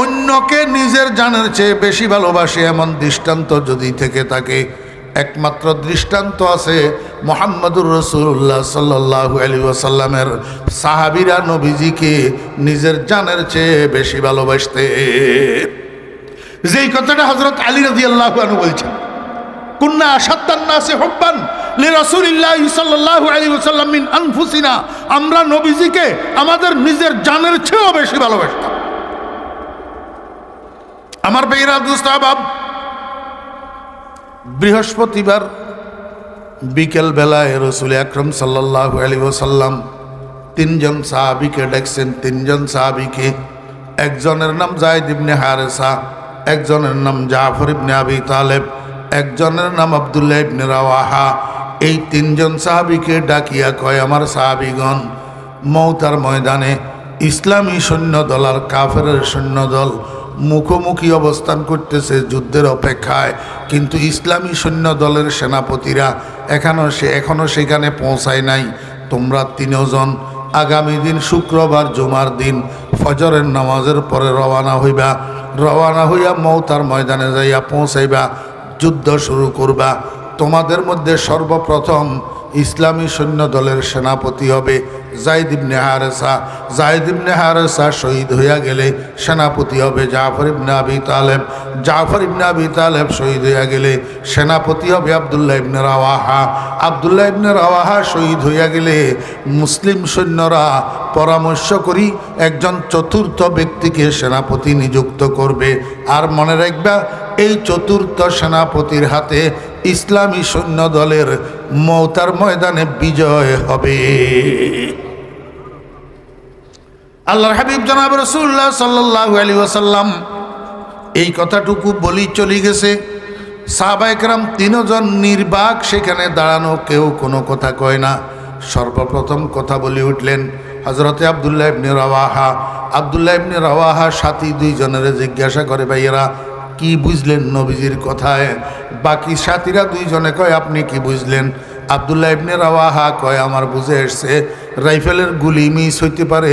অন্যকে নিজের জানের চেয়ে বেশি ভালোবাসে এমন দৃষ্টান্ত যদি থেকে থাকে, একমাত্র দৃষ্টান্ত আছে মুহাম্মদুর রাসূলুল্লাহ সাল্লাল্লাহু আলাইহি ওয়াসাল্লামের সাহাবীরা নবীজিকে নিজের জানের চেয়ে বেশি ভালোবাসতে। যেই কথাটা হযরত আলী রাদিয়াল্লাহু আনহু বলছেন, কুন্না আশাদ্দান নাসি হুব্বান লিরাসূলিল্লাহি সাল্লাল্লাহু আলাইহি ওয়াসাল্লাম মিন আনফুসিনা, আমরা নবীজিকে আমাদের নিজের জানের চেয়েও বেশি ভালোবাসতাম। আমার ভাইরা দুস্তাবাব, বৃহস্পতিবার বিকেল বেলায় রাসূল আকরাম সাল্লাল্লাহু আলাইহি ওয়াসাল্লাম তিনজন সাহাবীকে ডাকছেন। তিনজন সাহাবীকে, একজনের নাম যায়েদ ইবনে হারেসা, একজনের নাম জাফর ইবনে আবি তালেব, একজনের নাম আব্দুল্লাহ ইবনে রাওয়াহা। এই তিনজন সাহাবীকে ডাকিয়া কয়, আমার সাহাবীগণ, মওতার ময়দানে ইসলামী সৈন্যদল আর কাফেরের সৈন্যদল মুখোমুখি অবস্থান করতেছে যুদ্ধের অপেক্ষায়, কিন্তু ইসলামী সৈন্য দলের সেনাপতিরা এখনো সেখানে পৌঁছায় নাই। তোমরা তিনজন আগামী দিন শুক্রবার জুমার দিন ফজরের নামাজের পরে রওনা হইবা। রওনা হইয়া মওতার ময়দানে যাইয়া পৌঁছাইবা, যুদ্ধ শুরু করবা। তোমাদের মধ্যে সর্বপ্রথম ইসলামী সৈন্য দলের সেনাপতি হবে যায়েদ ইবনে হারেসা। যায়েদ ইবনে হারেসা শহীদ হইয়া গেলে সেনাপতি হবে জাফর ইবনে আবি তালেব। জাফর ইবনে আবি তালেব শহীদ হইয়া গেলে সেনাপতি হবে আব্দুল্লাহ ইবনে রাওয়াহা। আব্দুল্লাহ ইবনে রাওয়াহা শহীদ হইয়া গেলে মুসলিম সৈন্যরা পরামর্শ করি একজন চতুর্থ ব্যক্তিকে সেনাপতি নিযুক্ত করবে। আর মনে রাখবা, এই চতুর্থ সেনাপতির হাতে ইসলামী সৈন্য দলের মওতার ময়দানে বিজয় হবে। আল্লাহর হাবিব জনাব রাসূলুল্লাহ সাল্লাল্লাহু আলাইহি ওয়াসাল্লাম এই কথাটুকু বলি চলে গেছে। সাহাবায়ে কেরাম তিনজন নির্বাক সেখানে দাঁড়ানো, কেউ কোনো কথা কয় না। সর্বপ্রথম কথা বলে উঠলেন হযরতে আব্দুল্লাহ ইবনে রাওয়াহা। আব্দুল্লাহ ইবনে রাওয়াহা সাথী দুইজনের জিজ্ঞাসা করে, ভাইয়েরা কি বুঝলেন নবীজির কথায়? বাকি সাথীরা দুইজনে কয়, আপনি কি বুঝলেন? আব্দুল্লাহ ইবনে রাওয়াহা কয়, আমার বুঝে এসছে রাইফেলের গুলি মিস হইতে পারে,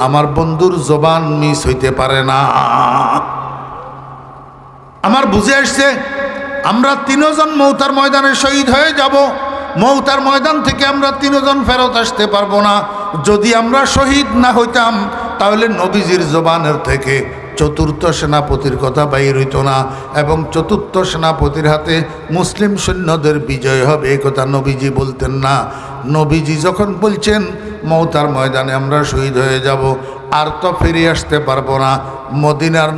আমার বন্ধুর জবান মিস হইতে পারে না। আমার বুঝে আসছে আমরা তিনজন মওতার ময়দানে শহীদ হয়ে যাব। মওতার ময়দান থেকে আমরা তিনজন ফেরত আসতে পারবো না। যদি আমরা শহীদ না হইতাম তাহলে নবীজির জবানের থেকে চতুর্থ সেনাপতির কথা বাইর হইত না, এবং চতুর্থ সেনাপতির হাতে মুসলিম সৈন্যদের বিজয় হবে এই কথা নবীজি বলতেন না। নবীজি যখন বলছেন মওতার ময়দানে আমরা শহীদ হয়ে যাব, আর তো ফিরে আসতে পারবো না, মদিনার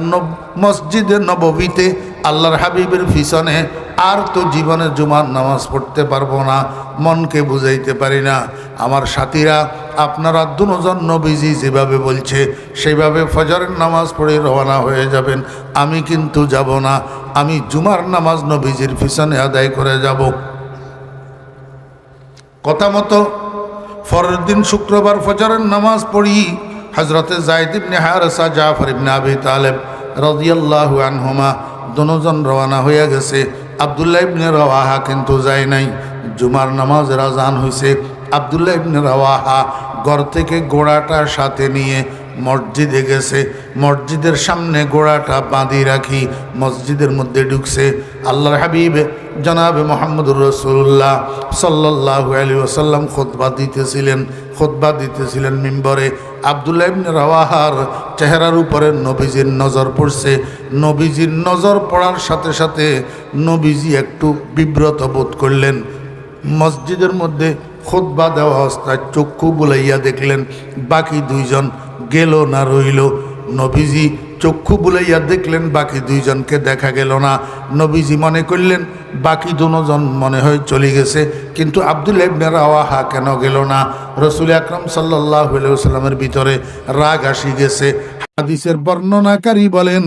মসজিদে নববীতে আল্লাহর হাবিবের পিছনে আর তো জীবনে জুমার নামাজ পড়তে পারবো না, মনকে বুঝাইতে পারি না। আমার সাথীরা আপনারা দুজন নবীজি যেভাবে বলছে সেইভাবে ফজরের নামাজ পড়ে রওনা হয়ে যাবেন। আমি কিন্তু যাব না, আমি জুমার নামাজ নবীজির পিছনে আদায় করে যাব। কথা মতো পরের দিন শুক্রবার ফজরের নামাজ পড়ি হযরতে যায়েদ ইবনে হারেসা, জাফর ইবনে আবি তালেব রাদিয়াল্লাহু আনহুমা দুজন রওনা হয়ে গেছে। আব্দুল্লাহ ইবনে রাওয়াহা কিন্তু যায় নাই। জুমার নামাজের আজান হয়েছে। আব্দুল্লাহ ইবনে রাওয়াহা ঘর থেকে ঘোড়াটার সাথে নিয়ে মসজিদে গেছে। মসজিদের সামনে ঘোড়াটা বাঁধি রাখি মসজিদের মধ্যে ঢুকছে। আল্লাহর হাবিব জনাবে মুহাম্মদুর রাসূলুল্লাহ সাল্লাল্লাহু আলাইহি ওয়াসাল্লাম খুতবা দিতেছিলেন মিম্বরে। আব্দুল্লাহ ইবনে রাওয়াহার চেহারার উপরে নবীজির নজর পড়ছে। নবীজির নজর পড়ার সাথে সাথে নবীজি একটু বিব্রত বোধ করলেন। মসজিদের মধ্যে খুতবা দেওয়া অবস্থায় চক্ষু বুলাইয়া দেখলেন বাকি দুইজন গেল না রইল। নবীজি চক্ষু বুলাইয়া দেখলেন বাকি দুইজনকে দেখা গেল না। নবীজি মনে করলেন বাকি দুজন মনে হয় চলে গেছে, কিন্তু আব্দুল্লাহ ইবনে রাওয়াহা কেন গেল না? রাসূল আকরাম সাল্লাল্লাহু আলাইহি ওয়াসাল্লামের ভিতরে রাগ আসি গেছে। হাদিসের বর্ণনাকারী বলেন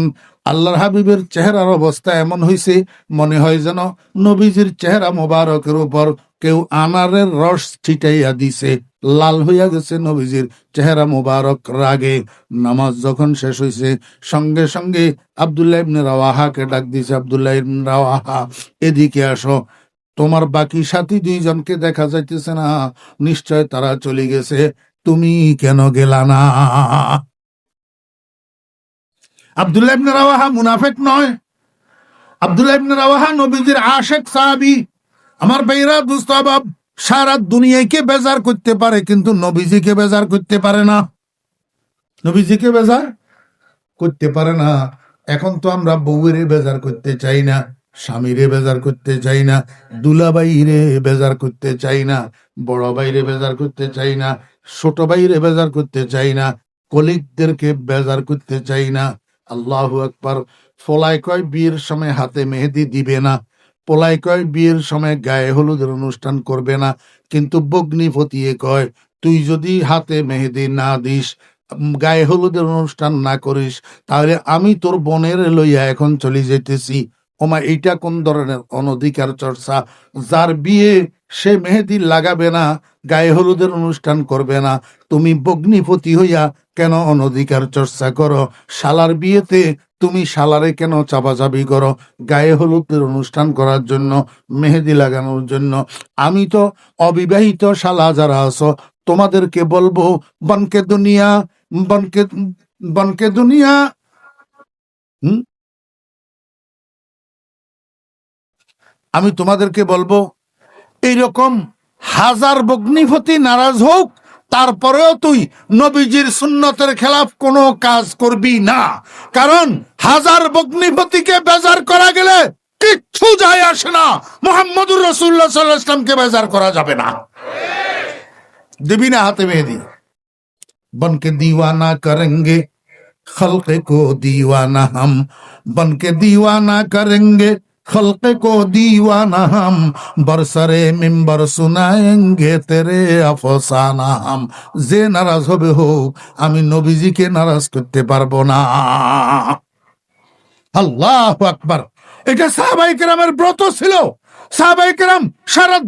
আল্লাহর হাবিবের চেহারার অবস্থা এমন হয়েছে মনে হয় যেন নবীজির চেহারা মোবারকের উপর কেউ আনারের রস ছিটাইয়া দিছে। লাল হইয়া গেছে নবীজির চেহারা মোবারক রাগে। নামাজ যখন শেষ হয়েছে সঙ্গে সঙ্গে আব্দুল্লাহ ইবনে রাওয়াহাকে ডাক দিয়েছে, আব্দুল্লাহ ইবনে রাওয়াহা এদিকে আসো, তোমার বাকি সাথী দুইজনকে দেখা যাইতেছে না, নিশ্চয় তারা চলে গেছে, তুমি কেন গেলা না? আব্দুল্লাহ ইবনে রাওয়াহা মুনাফিক নয়। আব্দুল্লাহ ইবনে রাওয়াহা নবীজির আশিক সাহাবী। আমার ভাইরা দোস্ত আহবাব, সারা দুনিয়াকে বেজার করতে পারে কিন্তু নবীজিকে বেজার করতে পারে না। নবীজিকে বেজার করতে পারে না। এখন তো আমরা বউয়েরে বেজার করতে চাই না, স্বামীরে বেজার করতে চাই না, দুলাভাইরে বেজার করতে চাই না, বড় ভাইরে বেজার করতে চাই না, ছোট ভাইরে বেজার করতে চাই না, কলিগদেরকে বেজার করতে চাই না। আল্লাহু আকবার। ফলায় কয় বিয়ের সময় হাতে মেহেদি দিবে না, পোলাই কয় বিয়ের সময় গায়ে হলুদের অনুষ্ঠান করবে না, কিন্তু বগ্নি ফতিয়ে কয় তুই যদি হাতে মেহেদি না দিস, গায়ে হলুদের অনুষ্ঠান না করিস, তাহলে আমি তোর বোনের লইয়া এখন চলে যেতেছি। ওমা, এইটা কোন ধরনের অনধিকার চর্চা? যার বিয়ে সে মেহেদি লাগাবে না, গায়ে হলুদের অনুষ্ঠান করবে না, তুমি বগ্নিপতি হইয়া কেন অনধিকার চর্চা করো? শালার বিয়েতে তুমি শালারে কেন চাপাচাপি করো গায়ে হলুদের অনুষ্ঠান করার জন্য, মেহেদি লাগানোর জন্য? আমি তো অবিবাহিত শালা যারা আছো তোমাদেরকে বলবো, বনকে দুনিয়া বনকে বনকে দুনিয়া আমি তোমাদেরকে বলবো এইরকম হাজার বগ্নিপতি নারাজ হোক, তারপরেও তুই নবীজির সুন্নতের খেলাফ কোনো কাজ করবি না। কারণ হাজার বগ্নিপতিকে বেজার করা গেলে কিচ্ছু যায় আসে না, মুহাম্মদুর রাসূলুল্লাহ সাল্লাল্লাহু আলাইহি ওয়াসাল্লামকে বেজার করা যাবে না। দিবি না হাতে মেহেদি? বনকে দিওয়ানা করেंगे खल्क को दीवाना हम, बनके दीवाना करेंगे खल्क को दीवाना हम, बरसरे मिंबर सुनाएंगे तेरे अफसाना हम। যে নারাজ হবে হোক, আমি নবীজিকে নারাজ করতে পারবো না। আল্লাহু আকবার। এটা সাহাবায়ে কেরামের ব্রত ছিল। সাহাবায়ে কেরাম সারা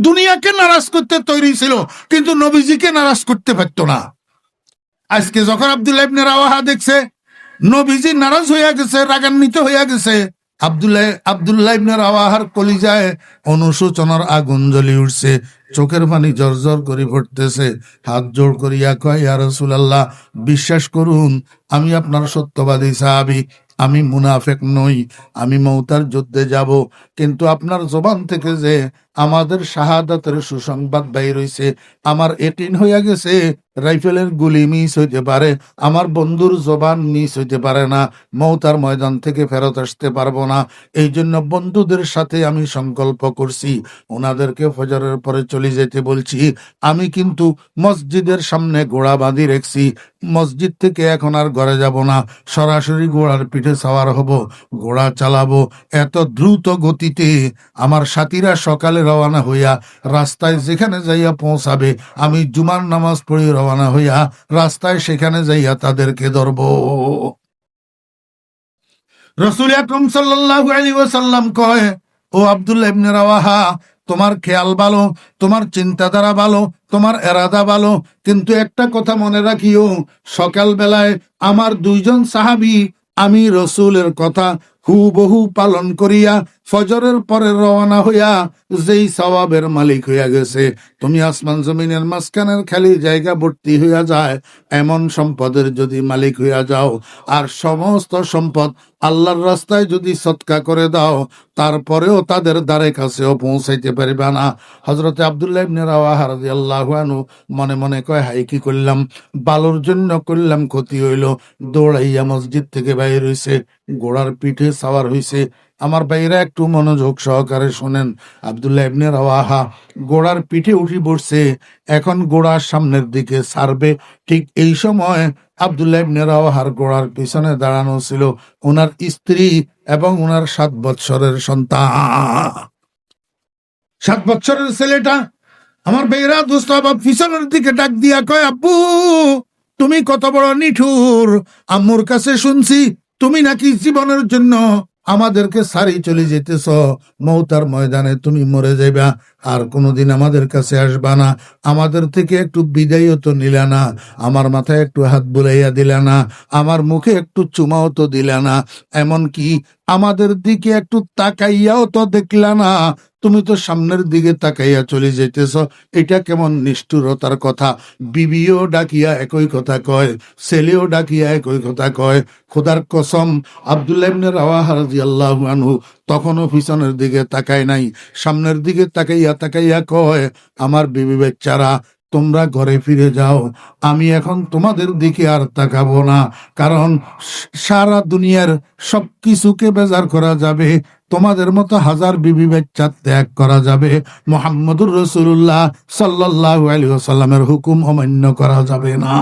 দুনিয়াকে নারাজ করতে তৈরি ছিল, কিন্তু নবীজিকে নারাজ করতে পারতো না। আজকে যখন আব্দুল্লাহ ইবনে রাওয়াহা দেখছে নবীজি নারাজ হইয়া গেছে, রাগান্বিত হইয়া গেছে, আব্দুল্লাহ ইবনে রাওয়াহার কলিজায় অনুশোচনার আগুন জ্বলি উঠছে, চোখের পানি জর্জর করে পড়তেছে। হাত জোড় করিয়া কয়, ইয়া রাসূলুল্লাহ, বিশ্বাস করুন আমি আপনার সত্যবাদী সাহাবী, আমি মুনাফিক নই, আমি মওতার যুদ্ধে যাব, কিন্তু আপনার জবান থেকে যে আমাদের শাহাদাতের সুসংবাদ বাইর হইছে, আমার এটিন হইয়া গেছে রাইফেলের গুলি মিস হইতে পারে, আমার বন্ধুর জবান মিস হইতে পারে না, মওতার ময়দান থেকে ফেরত আসতে পারবো না। এই জন্য বন্ধুদের সাথে আমি সংকল্প করছি, ওনাদেরকে ফজরের পরে চলে যেতে বলছি। আমি কিন্তু মসজিদের সামনে ঘোড়া বাঁধি রেখছি, মসজিদ থেকে এখন আর ঘরে যাব না, সরাসরি ঘোড়ার পিঠে সাওয়ার হব, ঘোড়া চালাবো। এত দ্রুত গতিতে আমার সাথীরা সকালের রওনা হইয়া রাস্তায় যেখানে যাইয়া পৌঁছাবে, আমি জুমার নামাজ পড়ে রওনা হইয়া রাস্তায় সেখানে যাইয়া তাদেরকে ধরব। রাসূল আকরাম সাল্লাল্লাহু আলাইহি ওয়াসাল্লাম কয়, ও আব্দুল্লাহ ইবনে রাওয়াহা, তোমার খেয়াল ভালো, তোমার চিন্তাধারা ভালো, তোমার এরাদা ভালো, কিন্তু একটা কথা মনে রাখিও, সকাল বেলায় আমার দুইজন সাহাবী আমি রসুলের কথা হুবহু পালন করিয়া ফজরের পরে রওনা হইয়া যেই সওয়াবের মালিক হইয়া গেছে, তুমি আসমান জমিনের মাঝখানের খালি জায়গা ভর্তি হইয়া যায় এমন সম্পদের যদি মালিক হইয়া যাও, আর সমস্ত সম্পদ আল্লাহর রাস্তায় যদি সদকা করে দাও, তারপরেও তাদের দ্বারে কাছেও পৌঁছাইতে পারিবা না। হযরতে আব্দুল্লাহ ইবনে রাওয়াহা রাদিয়াল্লাহু আনহু মনে মনে কয়, হাই কি করলাম, বালোর জন্য করলাম ক্ষতি হইল। দৌড়াইয়া মসজিদ থেকে বাইর হইছে, ঘোড়ার পিঠে সাওয়ার হইছে। আমার ভাইরা একটু মনোযোগ সহকারে শোনেন। আব্দুল্লাহ ইবনে রাওয়াহা ঘোড়ার পিঠে উঠে বসছে, এখন ঘোড়ার সামনের দিকে ছাড়বে। ঠিক এই সময় আব্দুল্লাহ ইবনে রাওয়াহার ঘোড়ার পিছনে দাঁড়ানো ছিল ওনার স্ত্রী এবং ওনার 7 বৎসরের সন্তান। 7 বৎসরের ছেলেটা আমার ভাইরা দোস্ত আবার পিছনের দিকে ডাক দিয়া কয়, আব্বু তুমি কত বড় নিঠুর, আম্মুর কাছে শুনছি তুমি নাকি জীবনের জন্য আমাদেরকে সারি চলে যেতেছ, মৌতার ময়দানে তুমি মরে যাইবা, আর কোনোদিন আমাদের কাছে আসবা না, আমাদের থেকে একটু বিদায়ও তো নিলা না, আমার মাথায় একটু হাত বুলাইয়া দিলা না, আমার মুখে একটু চুমাও তো দিলা না, এমনকি আমাদের দিকে একটু তাকাইয়াও তো দেখলা না, তুমি তো সামনের দিকে তাকাইয়া চলে যেতেছ, এটা কেমন নিষ্ঠুরতার কথা। বিবিও ডাকিয়া একই কথা কয়, ছেলেও ডাকিয়া একই কথা কয়। খোদার কসম, আব্দুল্লাহ ইবনে রাওয়াহা রাদিয়াল্লাহু আনহু তখনও পিছনের দিকে তাকায় নাই, সামনের দিকে তাকাইয়া কয়, আমার বিবি বাচ্চারা তোমরা ঘরে ফিরে যাও, আমি এখন তোমাদের দিকে আর তাকাবো না, কারণ সারা দুনিয়ার সবকিছুকে বেজার করা যাবে, তোমাদের মতো হাজার বিবি বাচ্চা ত্যাগ করা যাবে, মুহাম্মদুর রাসূলুল্লাহ সাল্লাল্লাহু আলাইহি ওয়াসাল্লামের হুকুম অমান্য করা যাবে না।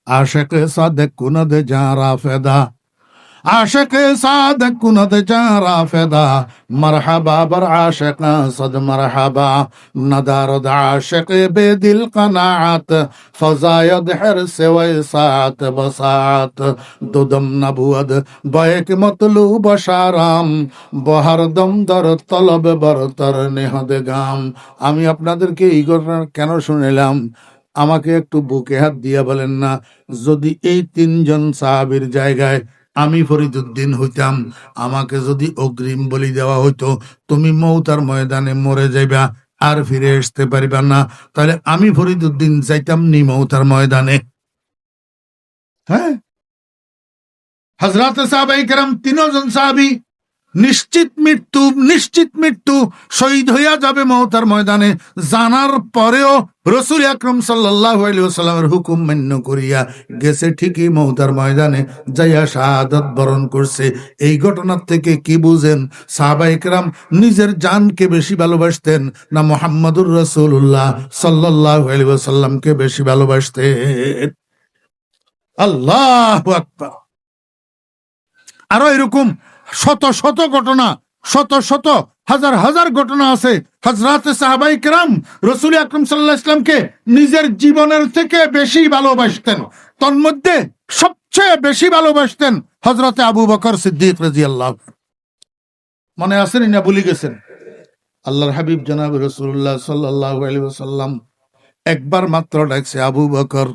আশিক সাদেক কুনদ জারা ফেদা, আশিক সাদেক কুনদ জারা ফেদা, মারহাবা বার আশিক সদ মারহাবা, নদারদ আশিক বেদিল কনাআত, ফজায়দ হিরস ওয়াইসাত বসাত, দুদম নবুয়দ বয়ক মতলুব শারাম, বহর দম দর তলব বরতর নেহদ গাম। আমি আপনাদেরকে এই ঘটনা কেন শুনাইলাম, আমাকে একটু বুকে হাত দিয়া বলেন না, যদি এই 3 জন সাহাবীর জায়গায় আমি ফরিদুদ্দিন হইতাম, আমাকে যদি অগ্রিম বলি দেওয়া হইতো তুমি মৌতার ময়দানে মরে যাইবা আর ফিরে আসতে পারিবা না, তাহলে আমি ফরিদুদ্দিন যাইতাম নি মৌতার ময়দানে? হ্যাঁ, হযরত সাহাবায়ে কেরাম 3 জন সাহাবী নিশ্চিত মৃত্যু শহীদ হইয়া যাবে মওতার ময়দানে, জানার পরেও রাসূল আকরাম সাল্লাল্লাহু আলাইহি ওয়াসাল্লামের হুকুম মান্য করিয়া গেছে, ঠিকই মওতার ময়দানে যাইয়া শাহাদাত বরণ করছে। এই ঘটনার থেকে কি বুঝেন? সাহাবায়ে কেরাম নিজের জানকে বেশি ভালোবাসতেন না মুহাম্মদুর রাসূলুল্লাহ সাল্লাল্লাহু আলাইহি ওয়াসাল্লামকে বেশি ভালোবাসতেন? আল্লাহু আকবার। আরো এরকম শত শত ঘটনা, শত হাজার ঘটনা আছে। হযরত সাহাবায়ে কেরাম রাসূল আকরাম সাল্লাল্লাহু আলাইহি ওয়াসাল্লামকে নিজের জীবনের থেকে বেশি ভালোবাসতেন। তন্মধ্যে সবচেয়ে বেশি ভালোবাসতেন হযরত আবু বকর সিদ্দিক রাদিয়াল্লাহু আনহু। মনে আছে না ভুলে গেছেন? আল্লাহর হাবিব জনাব রাসূলুল্লাহ সাল্লাল্লাহু আলাইহি ওয়াসাল্লাম একবার মাত্র ডাকছে, আবু বকর।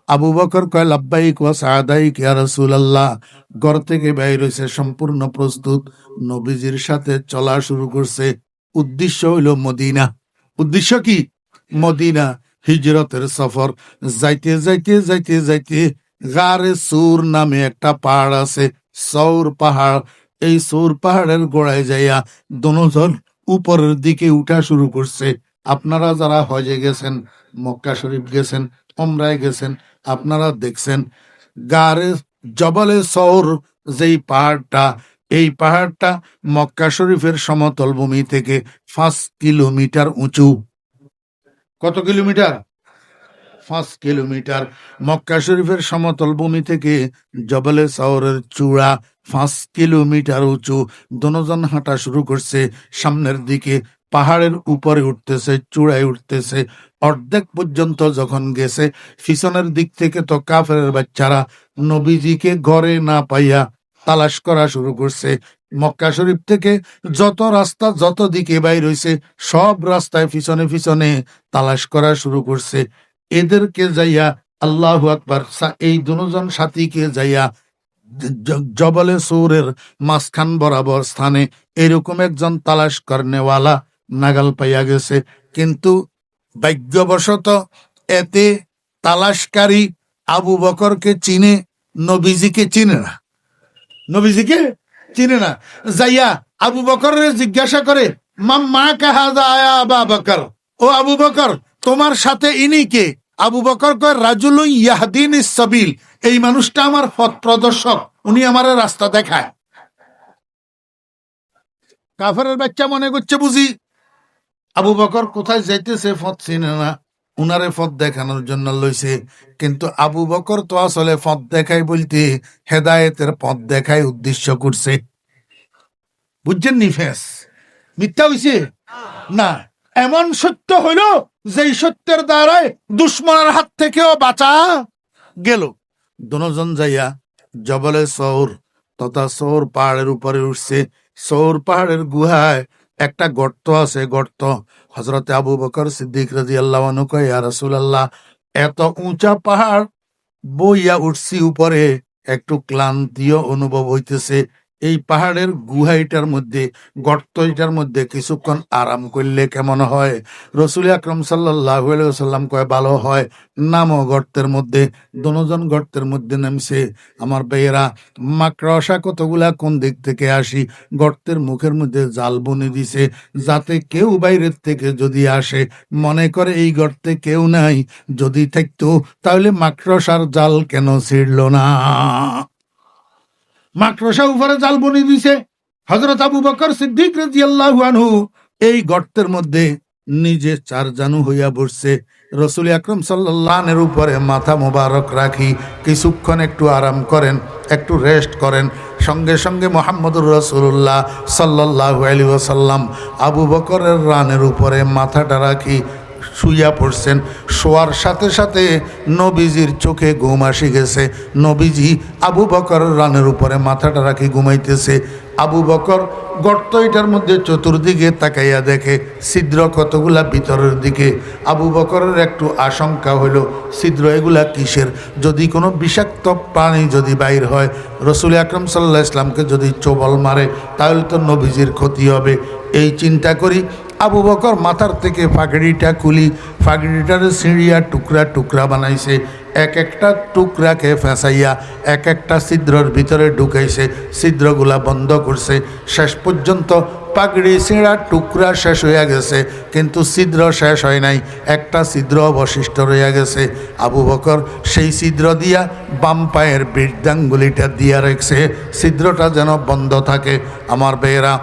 আবু বকর কয়, লাব্বাইক ওয়া সাদাইক ইয়া রাসূলুল্লাহ। ঘর থেকে বাইর হইছে, সম্পূর্ণ প্রস্তুত, নবীজির সাথে চলা শুরু করছে। উদ্দেশ্য হইল মদিনা। উদ্দেশ্য কি? মদিনা, হিজরতের সফর। যাইতে গারে সূর নামে একটা পাহাড় আছে, সৌর পাহাড়। এই সৌর পাহাড়ের গোড়ায় যাইয়া দোনোজন উপরের দিকে উঠা শুরু করছে। আপনারা যারা হজে গেছেন, মক্কা শরীফ গেছেন, উমরায় গেছেন, আপনারা দেখছেন গারে জবলে সৌর যেই পাহাড়টা, এই পাহাড়টা মক্কা শরীফের সমতল ভূমি থেকে 5 কিলোমিটার উঁচু। কত কিলোমিটার? কিলোমিটার। মক্কা শরীফের সমতল ভূমি থেকে জবলে সাওরের চূড়া 5 কিলোমিটার উঁচু। দুজন হাঁটা শুরু করছে সামনের দিকে, পাহাড়ের উপরে উঠতেছে, চূড়ায় উঠতেছে। অর্ধেক পর্যন্ত যখন গেছে, পিছনের দিক থেকে তো কাফেরের বাচ্চারা নবীজিকে ঘরে না পাইয়া তালাশ করা শুরু করছে। মক্কা শরীফ থেকে যত রাস্তা, যত দিকে বাইর হইছে, সব রাস্তায় পিছনে পিছনে তালাশ করা শুরু করছে। এদেরকে যাইয়া আল্লাহু আকবার, এই দুজন সাথীকে যাইয়া জবলে সৌরের মাঝখান বরাবর স্থানে এরকম একজন তালাশ করনেওয়ালা নাগাল পাইয়া গেছে। কিন্তু ভাগ্যবশত এতে তালাশকারী আবু বকরকে চিনে, নবীজিকে চিনে না। নবীজিকে চিনে না। যাইয়া আবু বকরের জিজ্ঞাসা করে, মা কাহাজা আয়া আবা বকর, ও আবু বকর, তোমার সাথে ইনি কে? আবু বকর কয়, রাজুলুন ইয়াহদিনিস সাবিল, এই মানুষটা আমার পথ প্রদর্শক, উনি আমার রাস্তা দেখায়। কাফেরের বাচ্চা মনে করছে বুঝি আবু বকর কোথায় যাইতেছে পথ চিনে না, উনারে পথ দেখানোর জন্য লইছে। কিন্তু আবু বকর তো আসলে পথ দেখাই বলতে হেদায়েতের পথ দেখাই উদ্দেশ্য করছে। বুঝছেন নি? ফেস মিথ্যা হইছে না, এমন সত্য হইল যেই সত্যের দ্বারাই দুশ্মনের হাত থেকেও বাঁচা গেল। দুজন যাইয়া জবলে সৌর তথা সৌর পাহাড়ের উপরে উঠছে। সৌর পাহাড়ের গুহায় একটা গর্ত আছে। গর্ত হযরতে আবু বকর সিদ্দিক রাদিয়াল্লাহু আনহু কয়, ইয়া রাসূলুল্লাহ, এত উঁচা পাহাড় বইয়া উঠছি উপরে, একটু ক্লান্তিও অনুভব হইতেছে। এই পাহাড়ের গুহাইটার মধ্যে, গর্তটার মধ্যে কিছুক্ষণ আরাম করলে কেমন হয়? রাসূল আকরাম সাল্লাল্লাহু আলাইহি ওয়াসাল্লাম কয়, ভালো হয়, নামো গর্তের মধ্যে। দুজন গর্তের মধ্যে নামছে। আমার ভাইয়েরা, মাকড়সা কতগুলা কোন দিক থেকে আসি, গর্তের মুখের মধ্যে জাল বুনে দিছে, যাতে কেউ বাইরের থেকে যদি আসে মনে করে এই গর্তে কেউ নাই। যদি থাকতো তাহলে মাকড়সার জাল কেন ছিড়ল না? মাকড়সা উপরে জাল বুনে দিছে। হযরত আবু বকর সিদ্দিক রাদিয়াল্লাহু আনহু এই গর্তের মধ্যে নিজে চারজানু হইয়া বসছে। রাসূল আকরাম সাল্লাল্লাহু আলাইহি ওয়াসাল্লামের উপরে মাথা মোবারক রাখি, কিছুক্ষণ একটু আরাম করেন, একটু রেস্ট করেন। সঙ্গে সঙ্গে মুহাম্মদুর রাসূলুল্লাহ সাল্লাল্লাহু আলাইহি ওয়াসাল্লাম আবু বকরের রানের উপরে মাথাটা রাখি শুইয়া পড়ছেন। শোয়ার সাথে সাথে নবীজির চোখে ঘুম আসি গেছে। নবীজি আবু বকর রানের উপরে মাথাটা রাখি ঘুমাইতেছে। আবু বকর গর্ত এটার মধ্যে চতুর্দিকে তাকাইয়া দেখে ছিদ্র কতগুলা ভিতরের দিকে। আবু বকরের একটু আশঙ্কা হইল, ছিদ্র এগুলা কিসের? যদি কোনো বিষাক্ত প্রাণী যদি বাইর হয়, রাসূল আকরাম সাল্লাল্লাহু আলাইহি ওয়াসাল্লামকে যদি চোবল মারে, তাহলে তো নবীজির ক্ষতি হবে। এই চিন্তা করি আবু বকর মাথার থেকে পাগড়িটা খুলি, পাগড়িটারে ছিঁড়িয়া টুকরা টুকরা বানাইছে। এক একটা টুকরাকে ফেঁসাইয়া এক একটা ছিদ্রর ভিতরে ঢুকাইছে, ছিদ্রগুলা বন্ধ করছে। শেষ পর্যন্ত পাগড়ি ছিঁড়া টুকরা শেষ হইয়া গেছে, কিন্তু ছিদ্র শেষ হয় নাই, একটা ছিদ্র অবশিষ্ট রইয়া গেছে। আবু বকর সেই ছিদ্র দিয়া বাম পায়ের বৃদ্ধাঙ্গুলিটা দিয়া রেখেছে, ছিদ্রটা যেন বন্ধ থাকে। আমার ভাইয়েরা,